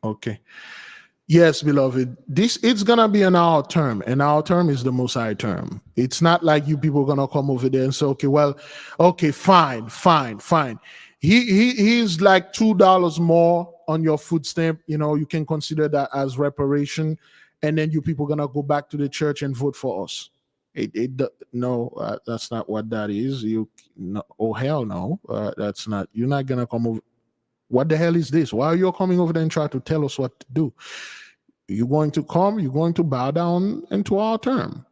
Okay. Yes, beloved. It's gonna be an our term, and our term is the Most High term. It's not like you people are gonna come over there and say, okay, fine. He's like $2 more on your food stamp. You know, you can consider that as reparation, and then you people gonna go back to the church and vote for us. No, that's not what that is. Oh hell no, that's not. You're not gonna come over. What the hell is this? Why are you coming over there and try to tell us what to do? You're going to come, you're going to bow down into our term.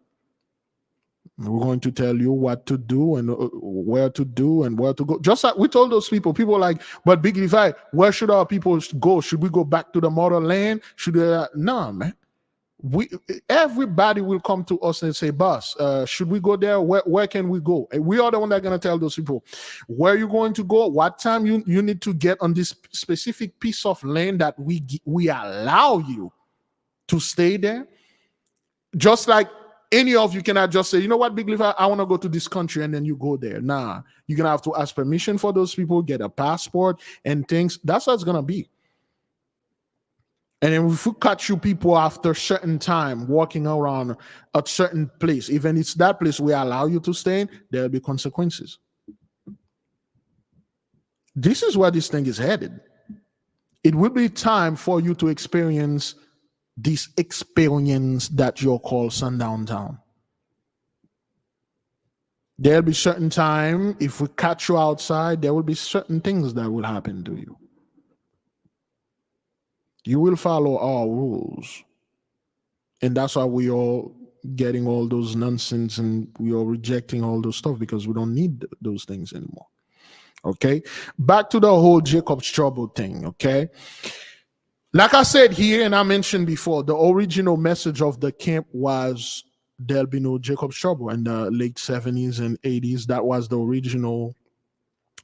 We're going to tell you what to do and where to do and where to go. Just like we told those people are like, but Big Levi, where should our people go? Should we go back to the motherland? No, man. Everybody will come to us and say, boss, should we go there? Where can we go? And we are the one that are going to tell those people where you're going to go, what time you need to get on this specific piece of land that we allow you to stay there. Just like any of you cannot just say, you know what, Big Levi, I want to go to this country, and then you go there. Nah, you're going to have to ask permission for those people, get a passport and things. That's what it's going to be. And then if we catch you people after a certain time walking around a certain place, even it's that place we allow you to stay in, there'll be consequences. This is where this thing is headed. It will be time for you to experience this experience that you're called Sundown Town. There'll be certain time, if we catch you outside, there will be certain things that will happen to you. You will follow our rules. And that's why we are getting all those nonsense and we are rejecting all those stuff, because we don't need those things anymore. Okay? Back to the whole Jacob's trouble thing, okay? Like I said here, and I mentioned before, the original message of the camp was there'll be no Jacob's trouble. In the late 70s and 80s, that was the original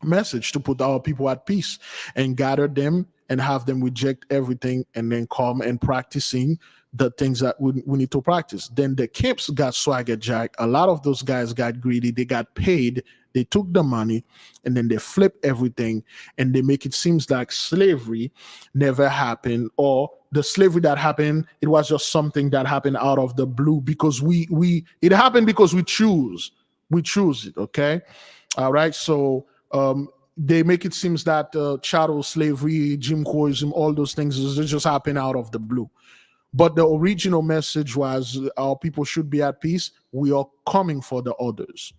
message, to put our people at peace and gather them and have them reject everything and then come and practicing the things that we need to practice. Then the camps got swagger jack. A lot of those guys got greedy. They got paid. They took the money and then they flip everything and they make it seems like slavery never happened, or the slavery that happened, it was just something that happened out of the blue because it happened because we choose it. Okay. All right. So, they make it seems that chattel slavery, Jim Crowism, all those things just happen out of the blue. But the original message was our people should be at peace. We are coming for the others.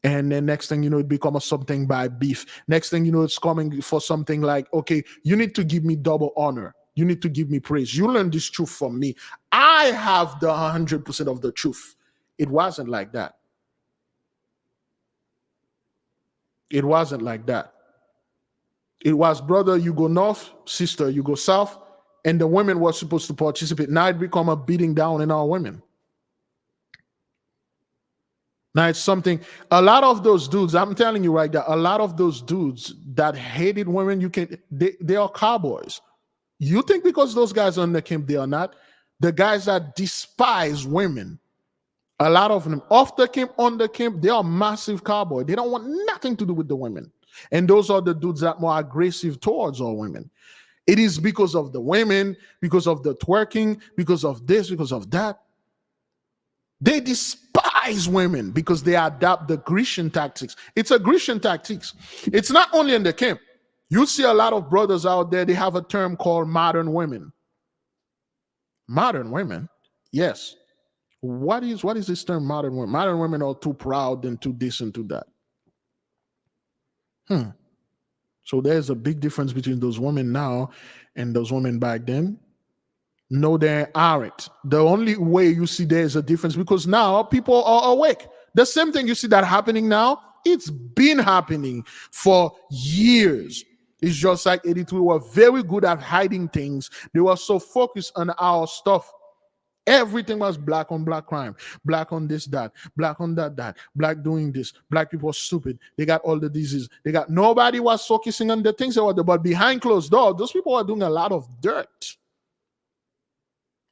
And then next thing you know, it becomes something by beef. Next thing you know, it's coming for something like, okay, you need to give me double honor. You need to give me praise. You learn this truth from me. I have the 100% of the truth. It wasn't like that. It wasn't like that. It was, brother, you go north, sister, you go south, and the women were supposed to participate. Now it become a beating down in our women. Now it's something, a lot of those dudes, I'm telling you right now, a lot of those dudes that hated women, they are cowboys. You think because those guys are in the camp, they are not? The guys that despise women, a lot of them off the camp, on the camp, they are massive cowboys. They don't want nothing to do with the women. And those are the dudes that are more aggressive towards all women. It is because of the women, because of the twerking, because of this, because of that. They despise women because they adopt the Grecian tactics. It's a Grecian tactics. It's not only in the camp. You see a lot of brothers out there, they have a term called modern women. Modern women? Yes. What is this term, modern women? Modern women are too proud and too this and too that. So there's a big difference between those women now and those women back then. No, they aren't. The only way you see there's a difference because now people are awake. The same thing you see that happening now, it's been happening for years. It's just like 82 were very good at hiding things. They were so focused on our stuff. Everything was black on black crime, black on this, that, black on that, black doing this, black people are stupid. They got all the diseases. Nobody was focusing on the things that were there, but behind closed doors, those people were doing a lot of dirt.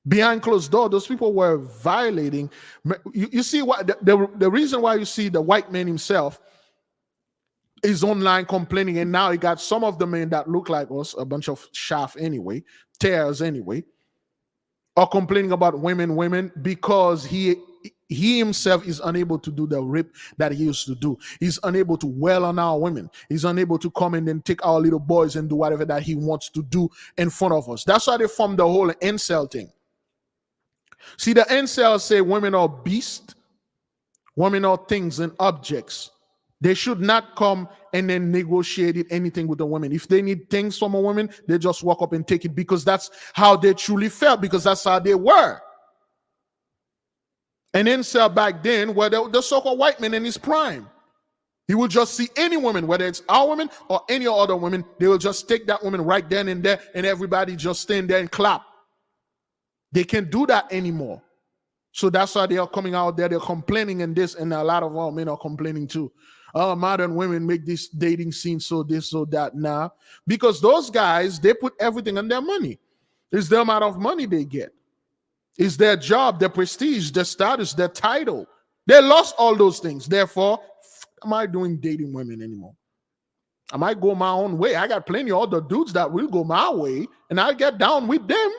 Behind closed doors, those people were violating. You see what the reason why you see the white man himself is online complaining, and now he got some of the men that look like us, a bunch of shaft anyway, tears anyway, are complaining about women because he himself is unable to do the rape that he used to do. He's unable to wail on our women. He's unable to come in and take our little boys and do whatever that he wants to do in front of us. That's why they formed the whole incel thing. See, the incels say women are beasts, women are things and objects. They should not come and then negotiate anything with the women. If they need things from a woman, they just walk up and take it because that's how they truly felt, because that's how they were. And incel back then were the so-called white man in his prime. He would just see any woman, whether it's our woman or any other woman, they will just take that woman right then and there, and everybody just stand there and clap. They can't do that anymore. So that's why they are coming out there. They're complaining and this, and a lot of our men are complaining too. Oh, modern women make this dating scene so this, so that. Nah, because those guys, they put everything on their money. It's the amount of money they get. It's their job, their prestige, their status, their title. They lost all those things. Therefore, am I doing dating women anymore? I might go my own way. I got plenty of other dudes that will go my way, and I'll get down with them.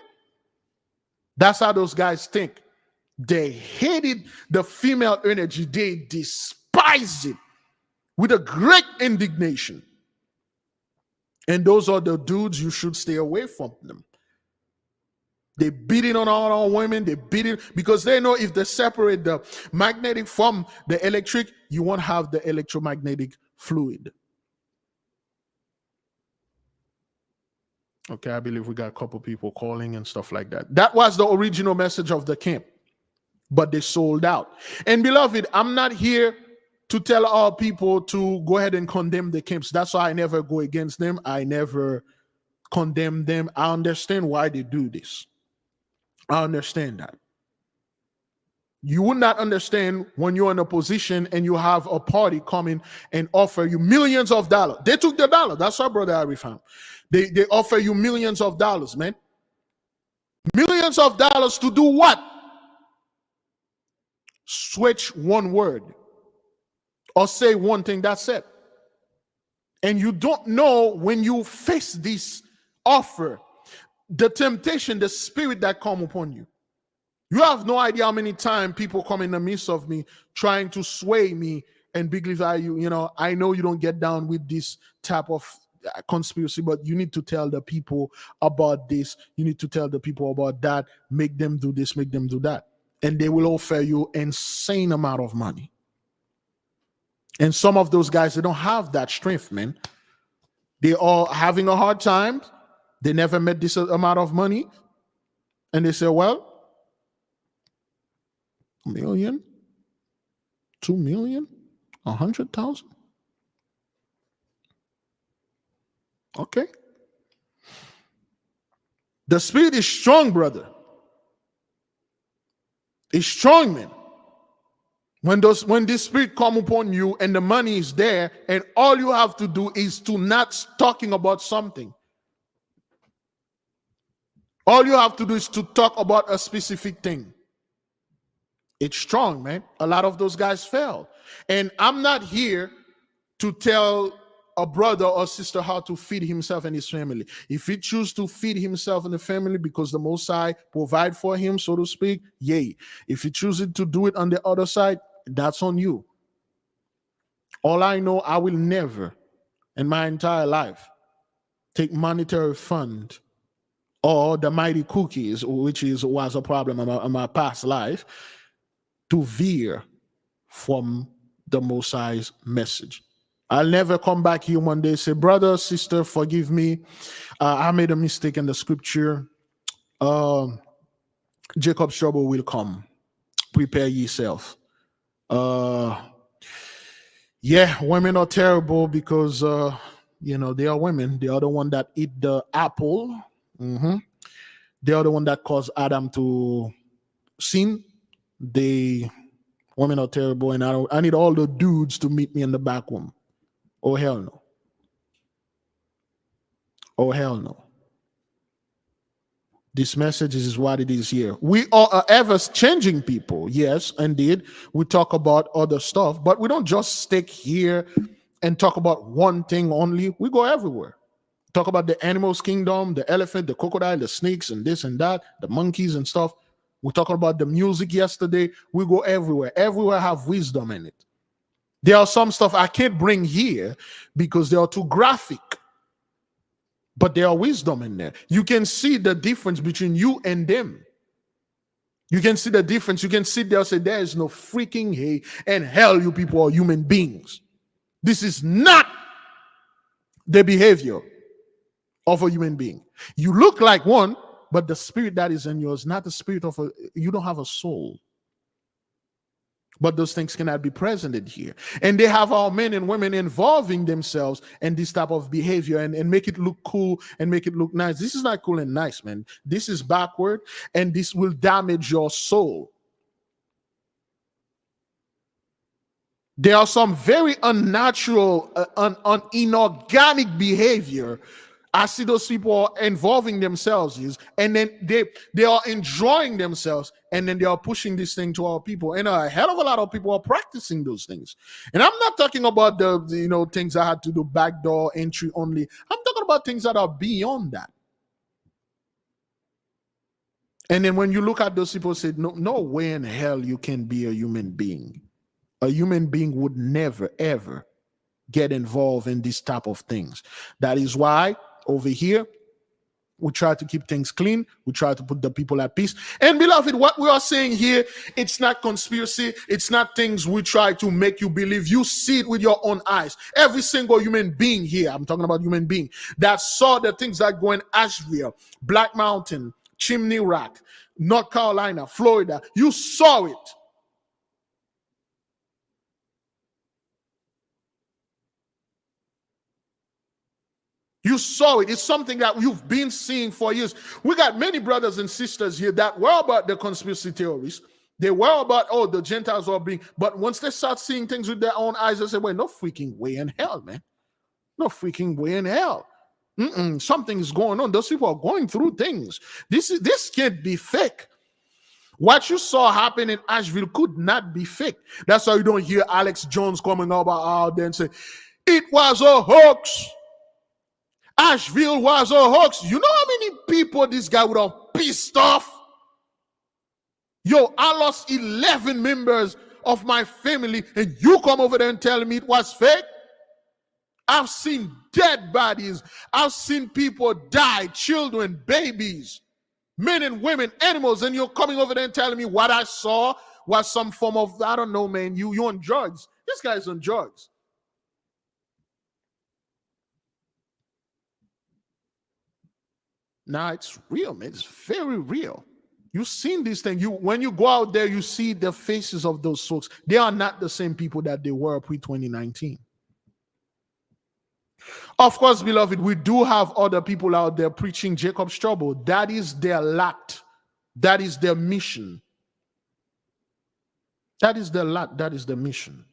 That's how those guys think. They hated the female energy. They despise it with a great indignation. And those are the dudes you should stay away from them. They beating on all our women. They beating because they know if they separate the magnetic from the electric, you won't have the electromagnetic fluid. Okay, I believe we got a couple people calling and stuff like that. That was the original message of the camp, but they sold out. And beloved, I'm not here to tell our people to go ahead and condemn the camps. That's why I never go against them. I never condemn them. I understand why they do this. I understand that. You would not understand when you're in a position and you have a party coming and offer you millions of dollars. They took the dollar. That's our brother Harry found. They offer you millions of dollars, man. Millions of dollars to do what? Switch one word or say one thing, that's it. And you don't know when you face this offer, the temptation, the spirit that come upon you. You have no idea how many times people come in the midst of me trying to sway me and Big Levi, you know, I know you don't get down with this type of conspiracy, but you need to tell the people about this. You need to tell the people about that. Make them do this, make them do that. And they will offer you insane amount of money. And some of those guys, they don't have that strength, man. They are having a hard time. They never met this amount of money. And they say, well, $1 million, $2 million, 100,000. Okay. The spirit is strong, brother. It's strong, man. When this spirit come upon you and the money is there, and all you have to do is to not talking about something. All you have to do is to talk about a specific thing. It's strong, man. A lot of those guys fail. And I'm not here to tell a brother or sister how to feed himself and his family. If he chooses to feed himself and the family because the Most High provide for him, so to speak, yay. If he chooses to do it on the other side, that's on you. All I know, I will never in my entire life take monetary fund or the mighty cookies, which was a problem in my past life, to veer from the Most High's message. I'll never come back here one day and say, brother, sister, forgive me. I made a mistake in the scripture. Jacob's trouble will come. Prepare yourself. Yeah, women are terrible because, you know, they are women. They are the one that eat the apple. They are the one that caused Adam to sin. Women are terrible, and I need all the dudes to meet me in the back room. Oh, hell no. Oh, hell no. This message is what it is here. We are ever-changing people. Yes, indeed. We talk about other stuff, but we don't just stick here and talk about one thing only. We go everywhere. Talk about the animals kingdom, the elephant, the crocodile, the snakes, and this and that, the monkeys and stuff. We're talking about the music yesterday. We go everywhere. Everywhere have wisdom in it. There are some stuff I can't bring here because they are too graphic. But there are wisdom in there. You can see the difference between you and them. You can see the difference. You can sit there and say, there is no freaking hay and hell, you people are human beings. This is not the behavior of a human being. You look like one, but the spirit that is in you is not the spirit of you don't have a soul. But those things cannot be presented here. And they have our men and women involving themselves in this type of behavior and make it look cool and make it look nice. This is not cool and nice, man. This is backward, and this will damage your soul. There are some very unnatural, inorganic behavior. I see those people involving themselves and then they are enjoying themselves, and then they are pushing this thing to our people. And a hell of a lot of people are practicing those things. And I'm not talking about the things I had to do backdoor entry only. I'm talking about things that are beyond that. And then when you look at those people, say, no way in hell you can be a human being. A human being would never, ever get involved in this type of things. That is why over here, we try to keep things clean. We try to put the people at peace. And beloved, what we are saying here, it's not conspiracy. It's not things we try to make you believe. You see it with your own eyes. Every single human being here, I'm talking about human being, that saw the things that go in Asheville, Black Mountain, Chimney Rock, North Carolina, Florida, you saw it. You saw it. It's something that you've been seeing for years. We got many brothers and sisters here that were about the conspiracy theories. They were about, the Gentiles are being, but once they start seeing things with their own eyes, they say, well, no freaking way in hell, man. No freaking way in hell. Something's going on. Those people are going through things. This can't be fake. What you saw happen in Asheville could not be fake. That's why you don't hear Alex Jones coming out there and say, it was a hoax. Asheville was a hoax. You know how many people this guy would have pissed off? Yo, I lost 11 members of my family, and you come over there and tell me it was fake? I've seen dead bodies. I've seen people die, children, babies, men and women, animals, and you're coming over there and telling me what I saw was some form of, I don't know, man, you on drugs. This guy's on drugs. Now it's real, man. It's very real. You've seen this thing. When you go out there, you see the faces of those folks. They are not the same people that they were pre-2019. Of course, beloved, we do have other people out there preaching Jacob's trouble. That is their lot. That is their mission. That is their lot. That is their mission.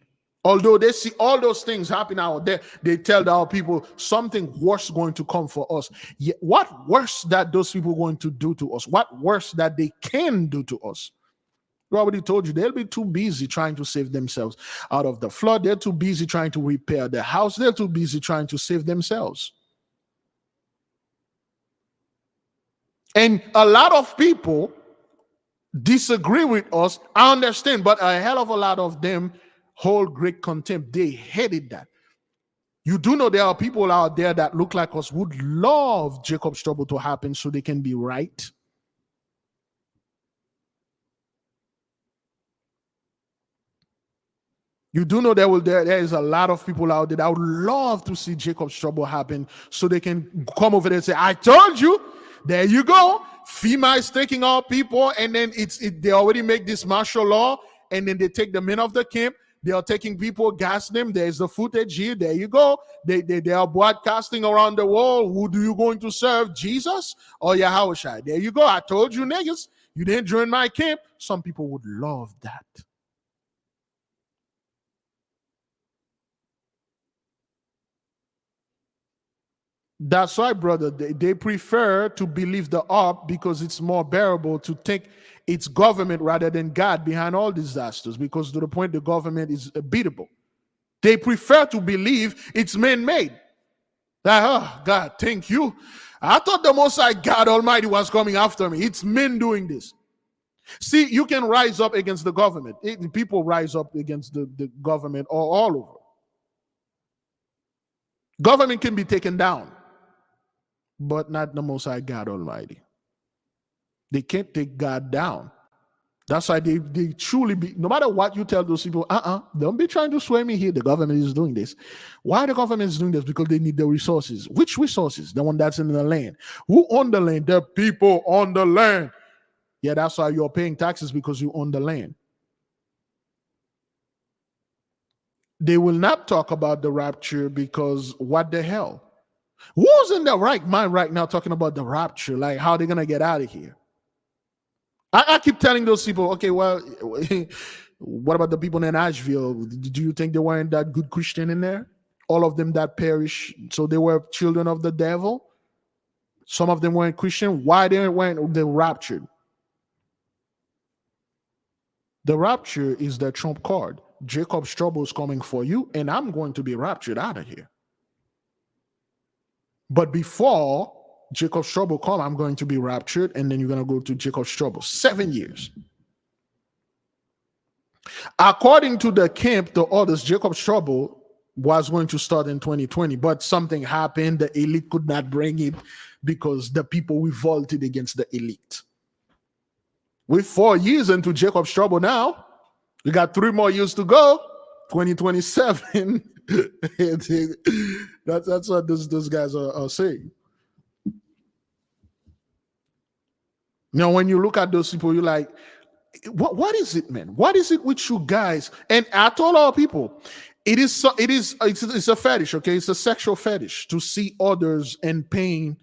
Although they see all those things happen out there, they tell our people something worse going to come for us. Yet, what worse that those people are going to do to us? What worse that they can do to us? I already told you, they'll be too busy trying to save themselves out of the flood. They're too busy trying to repair their house. They're too busy trying to save themselves. And a lot of people disagree with us. I understand, but a hell of a lot of them hold great contempt. They hated that. You do know there are people out there that look like us would love Jacob's trouble to happen so they can be right. You do know there is a lot of people out there that would love to see Jacob's trouble happen so they can come over there and say, I told you, there you go. FEMA is taking our people, and then they already make this martial law, and then they take the men of the camp. They are taking people, gas them. There's the footage here. There you go. They are broadcasting around the world. Who do you going to serve, Jesus or Yahushua? There you go. I told you, niggas, you didn't join my camp. Some people would love that. That's why, brother, they prefer to believe the ARP because it's more bearable to think it's government rather than God behind all disasters, because to the point the government is beatable. They prefer to believe it's man-made. Like, oh, God, thank you. I thought the Most High God Almighty was coming after me. It's men doing this. See, you can rise up against the government. People rise up against the government all over. Government can be taken down, but not the Most High God Almighty. They can't take God down. That's why they truly be, no matter what you tell those people, don't be trying to sway me here. The government is doing this. Why the government is doing this? Because they need the resources. Which resources? The one that's in the land. Who own the land? The people on the land. Yeah, that's why you're paying taxes, because you own the land. They will not talk about the rapture because what the hell? Who's in their right mind right now talking about the rapture? Like, how they're going to get out of here? I keep telling those people, okay, well, what about the people in Asheville? Do you think they weren't that good Christian in there? All of them that perish, so they were children of the devil. Some of them weren't Christian. Why they weren't they raptured? The rapture is the trump card. Jacob's trouble is coming for you, and I'm going to be raptured out of here. But before Jacob's trouble come, I'm going to be raptured, and then you're going to go to Jacob's trouble. 7 years. According to the camp, the others, Jacob's trouble was going to start in 2020, but something happened. The elite could not bring it because the people revolted against the elite. We're 4 years into Jacob's trouble now. We got 3 more years to go. 2027. That's what those guys are saying. Now, when you look at those people, you're like, what is it, man? What is it with you guys? And I told all people, it's a fetish, okay? It's a sexual fetish to see others in pain,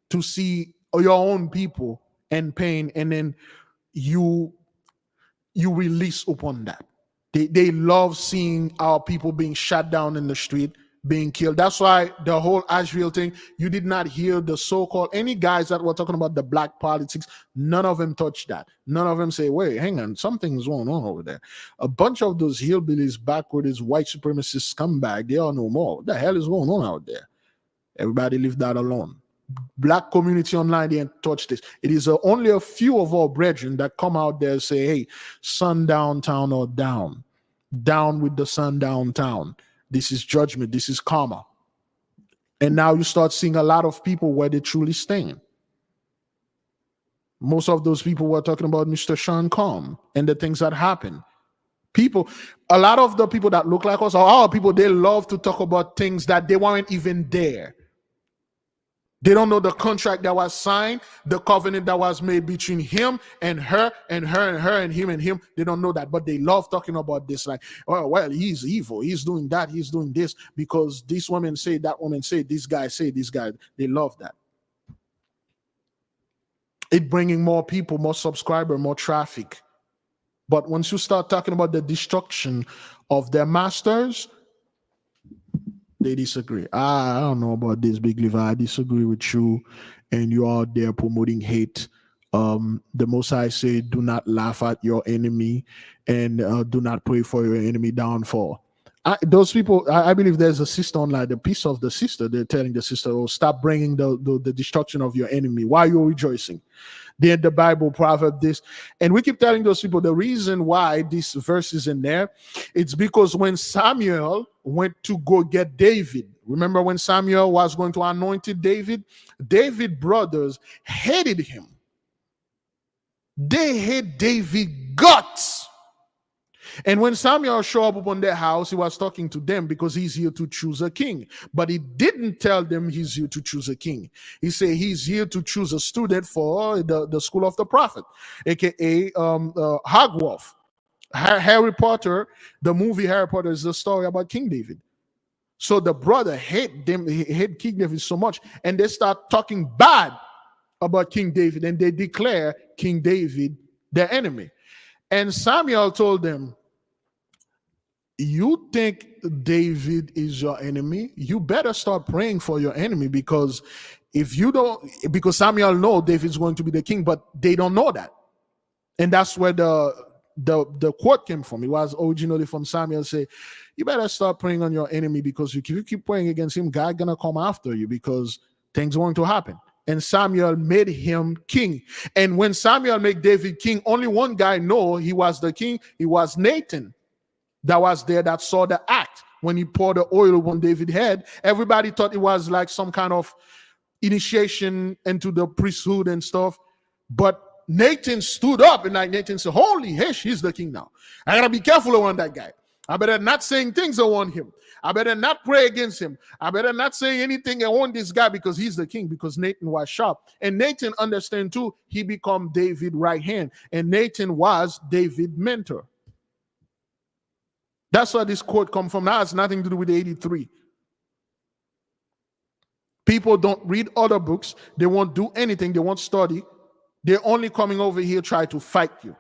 to see your own people in pain, and then you release upon that. They love seeing our people being shot down in the street, being killed. That's why the whole Asheville thing, you did not hear the so-called, any guys that were talking about the black politics, none of them touched that. None of them say, wait, hang on, something's going on over there. A bunch of those hillbillies, backwardist, white supremacist scumbag, they all know more. What the hell is going on out there? Everybody leave that alone. Black community online, they ain't touch this. It is only a few of our brethren that come out there and say, hey, sun downtown or down. Down with the sun downtown. This is judgment. This is karma. And now you start seeing a lot of people where they truly stand. Most of those people were talking about Mr. Sean Combs and the things that happen. People, a lot of the people that look like us are our people. They love to talk about things that they weren't even there. They don't know the contract that was signed, the covenant that was made between him and her and her and her and him and him. They don't know that, but they love talking about this. Like, oh, well, he's evil. He's doing that. He's doing this because this woman say, that woman say, this guy say, this guy. They love that. It bringing more people, more subscriber, more traffic. But once you start talking about the destruction of their masters, they disagree. I don't know about this, Big Levi. I disagree with you, and you are there promoting hate. The Most High say, do not laugh at your enemy, and do not pray for your enemy downfall. Those people, I believe there's a sister online, the piece of the sister, they're telling the sister, oh, stop bringing the destruction of your enemy. Why are you rejoicing? Then the Bible, proverb this. And we keep telling those people the reason why this verse is in there, it's because when Samuel went to go get David, remember when Samuel was going to anoint David? David's brothers hated him. They hate David guts. And when Samuel showed up upon their house, he was talking to them because he's here to choose a king. But he didn't tell them he's here to choose a king. He said he's here to choose a student for the school of the prophet, aka Hogwarts. Harry Potter, the movie Harry Potter is the story about King David. So the brother hate them, he hate King David so much, and they start talking bad about King David, and they declare King David their enemy. And Samuel told them, you think David is your enemy? You better start praying for your enemy, because if you don't, because Samuel knows David's going to be the king, but they don't know that. And that's where the quote came from. It was originally from Samuel say, you better start praying on your enemy, because if you keep praying against him, God gonna come after you, because things are going to happen. And Samuel made him king. And when Samuel made David king, only one guy know he was the king. It was Nathan that was there, that saw the act when he poured the oil on David's head. Everybody thought it was like some kind of initiation into the priesthood and stuff. But Nathan stood up, and like Nathan said, holy hesh, he's the king now. I gotta be careful around that guy. I better not saying things around him. I better not pray against him. I better not say anything around this guy, because he's the king, because Nathan was sharp. And Nathan understand too, he become David's right hand. And Nathan was David's mentor. That's where this quote come from. That has nothing to do with 83. People don't read other books. They won't do anything. They won't study. They're only coming over here try to fight you.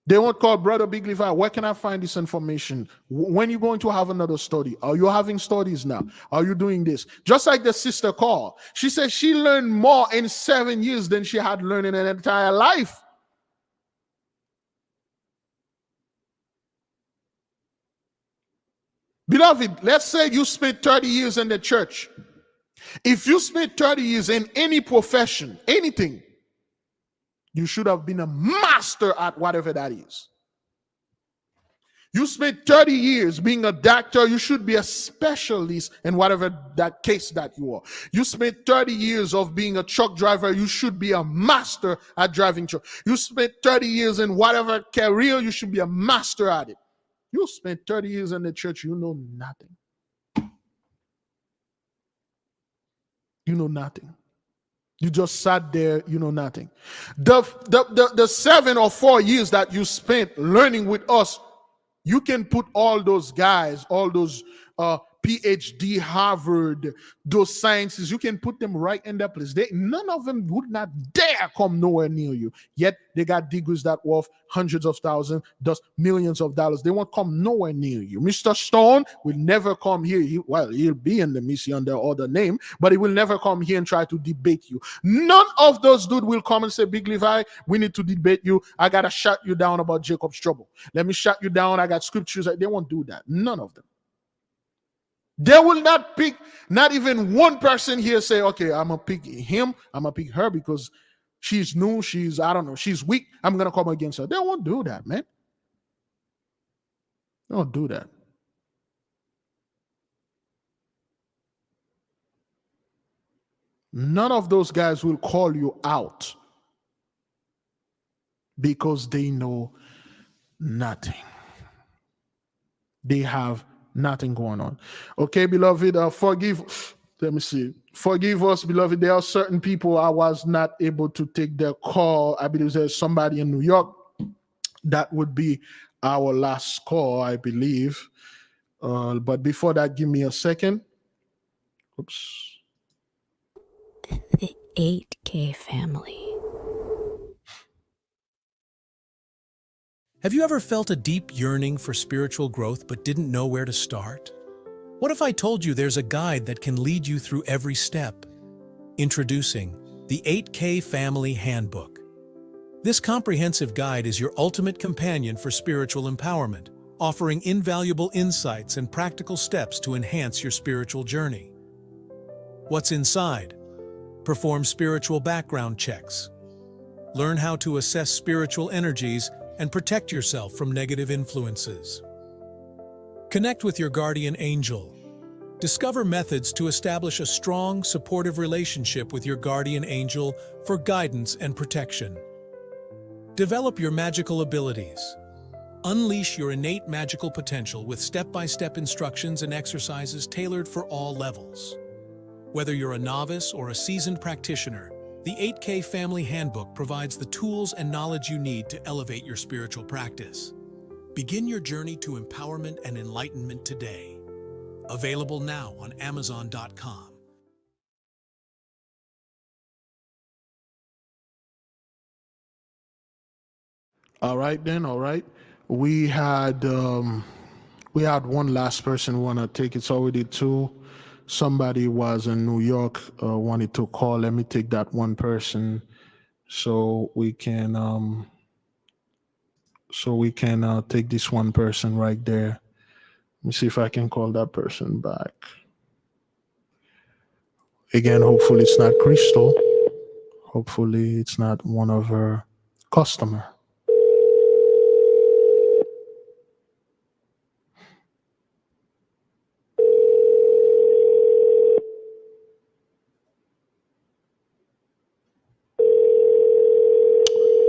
They won't call Brother Big Levi. Where can I find this information? When are you going to have another study? Are you having studies now? Are you doing this? Just like the sister called. She said she learned more in 7 years than she had learned in an entire life. Beloved, let's say you spent 30 years in the church. If you spent 30 years in any profession, anything, you should have been a master at whatever that is. You spent 30 years being a doctor, you should be a specialist in whatever that case that you are. You spent 30 years of being a truck driver, you should be a master at driving truck. You spent 30 years in whatever career, you should be a master at it. You spent 30 years in the church, you know nothing. You know nothing. You just sat there, you know nothing. The 7 or 4 years that you spent learning with us, you can put all those guys, all those PhD, Harvard, those sciences, you can put them right in their place. None of them would not dare come nowhere near you. Yet they got degrees that worth hundreds of thousands, thus millions of dollars. They won't come nowhere near you. Mr. Stone will never come here. He'll be in the mission under other name, but he will never come here and try to debate you. None of those dudes will come and say, Big Levi, we need to debate you. I got to shut you down about Jacob's trouble. Let me shut you down. I got scriptures. They won't do that. None of them. They will not pick, not even one person here say, okay, I'm going to pick him, I'm going to pick her because she's new, I don't know, she's weak, I'm going to come against her. They won't do that, man. They won't do that. None of those guys will call you out because they know nothing. They have nothing going on. Okay, beloved, forgive us, beloved. There are certain people I was not able to take their call. I believe there's somebody in New York. That would be our last call, I believe. But before that, give me a second. Oops. The 8K family. Have you ever felt a deep yearning for spiritual growth but didn't know where to start? What if I told you there's a guide that can lead you through every step? Introducing the 8K Family Handbook. This comprehensive guide is your ultimate companion for spiritual empowerment, offering invaluable insights and practical steps to enhance your spiritual journey. What's inside? Perform spiritual background checks. Learn how to assess spiritual energies and protect yourself from negative influences. Connect with your guardian angel. Discover methods to establish a strong, supportive relationship with your guardian angel for guidance and protection. Develop your magical abilities. Unleash your innate magical potential with step-by-step instructions and exercises tailored for all levels. Whether you're a novice or a seasoned practitioner, the 8K Family Handbook provides the tools and knowledge you need to elevate your spiritual practice. Begin your journey to empowerment and enlightenment today. Available now on Amazon.com. All right then, all right. We had one last person want to take. It's already 2. Somebody was in New York, wanted to call. Let me take that one person so we can take this one person right there. Let me see if I can call that person back. Again, hopefully it's not Crystal. Hopefully it's not one of her customer.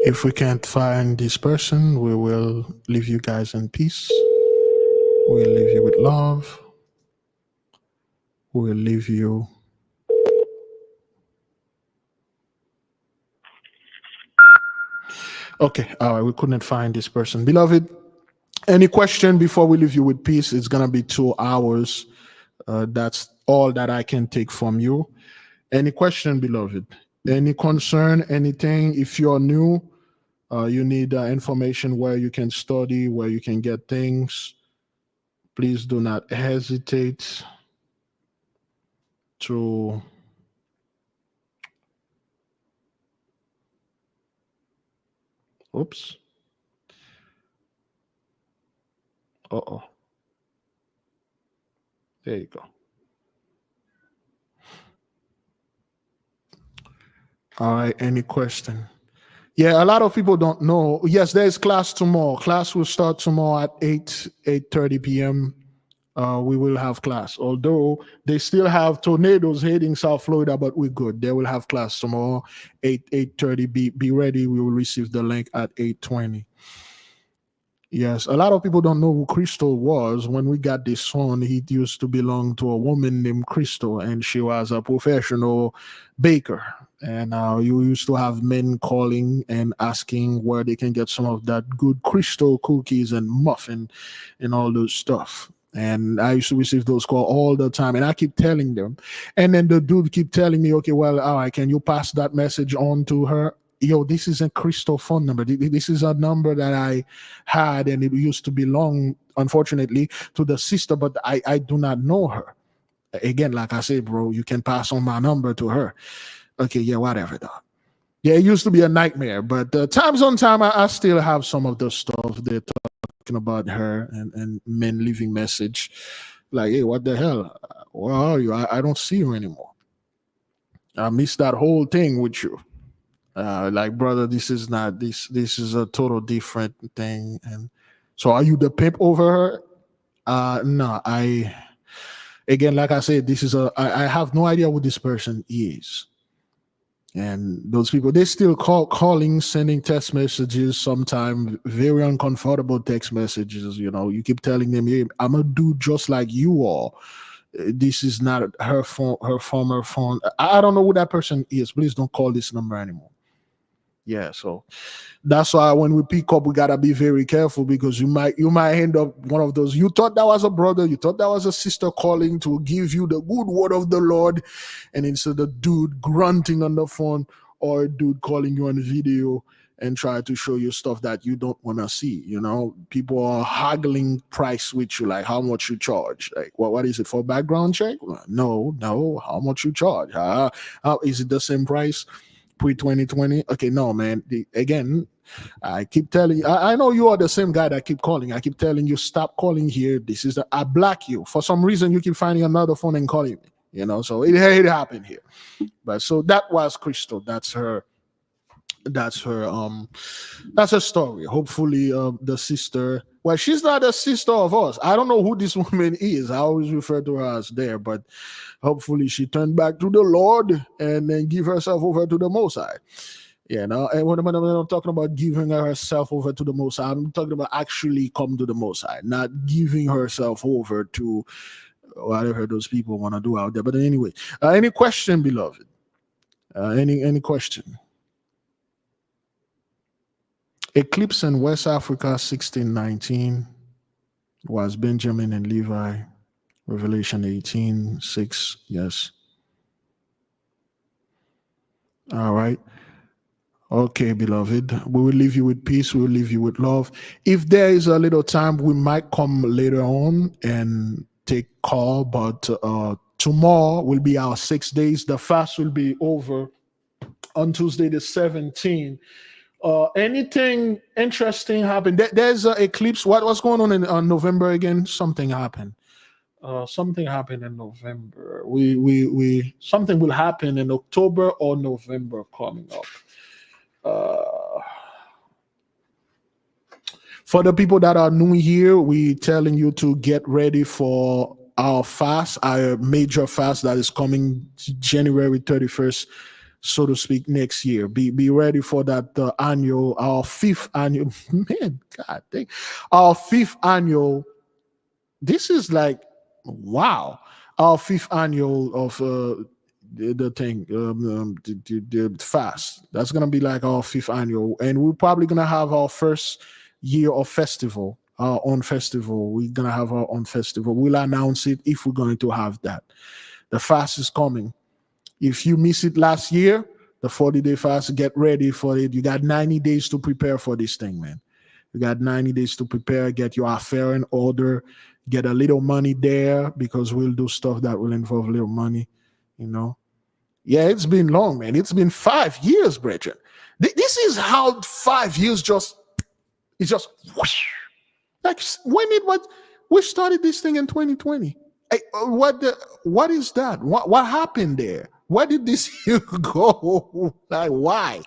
If we can't find this person, we will leave you guys in peace. We'll leave you with love. We'll leave you. Okay, all right, we couldn't find this person. Beloved, Any question before we leave you with peace? It's going to be 2 hours. That's all that I can take from you. Any question, beloved? Any concern, anything? If you're new, you need information where you can study, where you can get things, please do not hesitate to oops. Uh-oh. There you go. All right, any question? Yeah, a lot of people don't know. Yes, there's class tomorrow. Class will start tomorrow at 8:30 p.m. We will have class. Although they still have tornadoes hitting South Florida, but we're good. They will have class tomorrow, 8:30. Be ready. We will receive the link at 8:20. Yes, a lot of people don't know who Crystal was. When we got this phone, he used to belong to a woman named Crystal, and she was a professional baker. And you used to have men calling and asking where they can get some of that good Crystal cookies and muffin and all those stuff. And I used to receive those calls all the time, and I keep telling them. And then the dude keep telling me, okay, well, all right, can you pass that message on to her? Yo, this is a Crystal phone number. This is a number that I had, and it used to belong, unfortunately, to the sister, but I do not know her. Again, like I said, bro, you can pass on my number to her. Okay, yeah, whatever, though. Yeah, it used to be a nightmare, but times on time, I still have some of the stuff they're talking about her and men leaving message. Like, hey, what the hell? Where are you? I don't see you anymore. I missed that whole thing with you. Like, brother, this is not this is a total different thing. And so are you the pimp over her? No, again, like I said, this is I have no idea who this person is. And those people, they still calling, sending text messages, sometimes very uncomfortable text messages. You know, you keep telling them, hey, I'm a dude just like you are. This is not her phone, her former phone. I don't know who that person is. Please don't call this number anymore. Yeah, so that's why when we pick up, we gotta be very careful, because you might end up one of those. You thought that was a brother, you thought that was a sister calling to give you the good word of the Lord, and instead a dude grunting on the phone, or a dude calling you on video and try to show you stuff that you don't want to see. You know, people are haggling price with you, like how much you charge. Like, what is it for background check? No, how much you charge? Is it the same price? Pre-2020? Okay, no, man. Again, I keep telling you, I know you are the same guy that keep calling. I keep telling you, stop calling here. This is I block you. For some reason, you keep finding another phone and calling me. You know, so it happened here. But so that was Crystal. That's her story. Hopefully the sister, well, she's not a sister of us. I don't know who this woman is. I always refer to her as there, but hopefully she turned back to the Lord and then give herself over to the Most High. Yeah, no, and when I'm talking about giving herself over to the Most High, I'm talking about actually come to the Most High, not giving herself over to whatever those people want to do out there. But anyway, any question, beloved? Any question? Eclipse in West Africa, 1619, was Benjamin and Levi. Revelation 18:6. Yes. All right. Okay, beloved. We will leave you with peace. We will leave you with love. If there is a little time, we might come later on and take call. But tomorrow will be our 6 days. The fast will be over on Tuesday the 17th. Anything interesting happened? There's an eclipse. What was going on in November again? Something happened. Something happened in November. We something will happen in October or November coming up. For the people that are new here, we telling you to get ready for our fast, our major fast that is coming January 31st. So to speak, next year. Be ready for that our fifth annual, man, God dang, our fifth annual. This is like, wow, our fifth annual of the fast. That's gonna be like our fifth annual, and we're probably gonna have our first year of festival our own festival. We're gonna have our own festival. We'll announce it if we're going to have that. The fast is coming. If you miss it last year, the 40-day fast, get ready for it. You got 90 days to prepare for this thing, man. You got 90 days to prepare, get your affair in order, get a little money there, because we'll do stuff that will involve little money, you know. Yeah, it's been long, man. It's been 5 years, brethren. This is how 5 years it's just whoosh. Like, we started this thing in 2020. What is that? What happened there? Where did this year go? Like, why?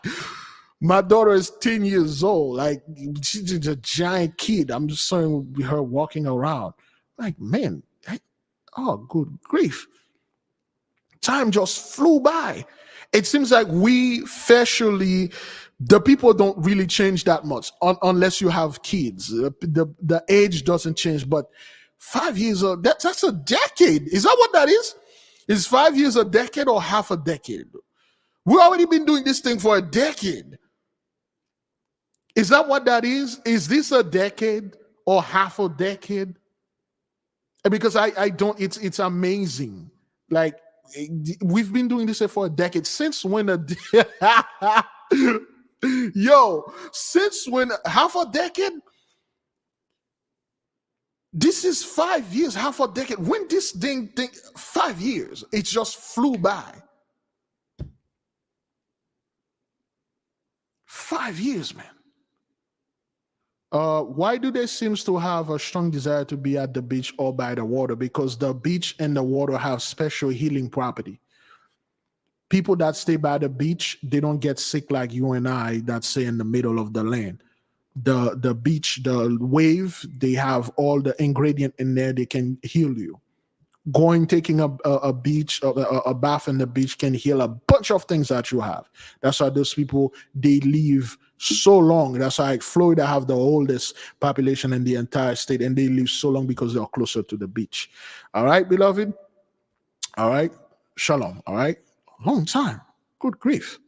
My daughter is 10 years old. Like, she's just a giant kid. I'm just seeing her walking around. Like, man, oh, good grief. Time just flew by. It seems like we facially, the people don't really change that much unless you have kids. The age doesn't change, but 5 years, that's a decade. Is that what that is? Is 5 years a decade or half a decade? We've already been doing this thing for a decade. Is that what that is? Is this a decade or half a decade? Because I don't, it's amazing. Like, we've been doing this for a decade. Since when since when? Half a decade? This is 5 years, half a decade. When this thing 5 years, it just flew by. 5 years, man. Why do they seem to have a strong desire to be at the beach or by the water? Because the beach and the water have special healing property. People that stay by the beach, they don't get sick like you and I that stay in the middle of the land. The beach, the wave, they have all the ingredient in there. They can heal you. Taking a bath in the beach can heal a bunch of things that you have. That's why those people, they live so long. That's why Florida have the oldest population in the entire state, and they live so long because they're closer to the beach. All right, beloved. All right, shalom. All right, long time. Good grief.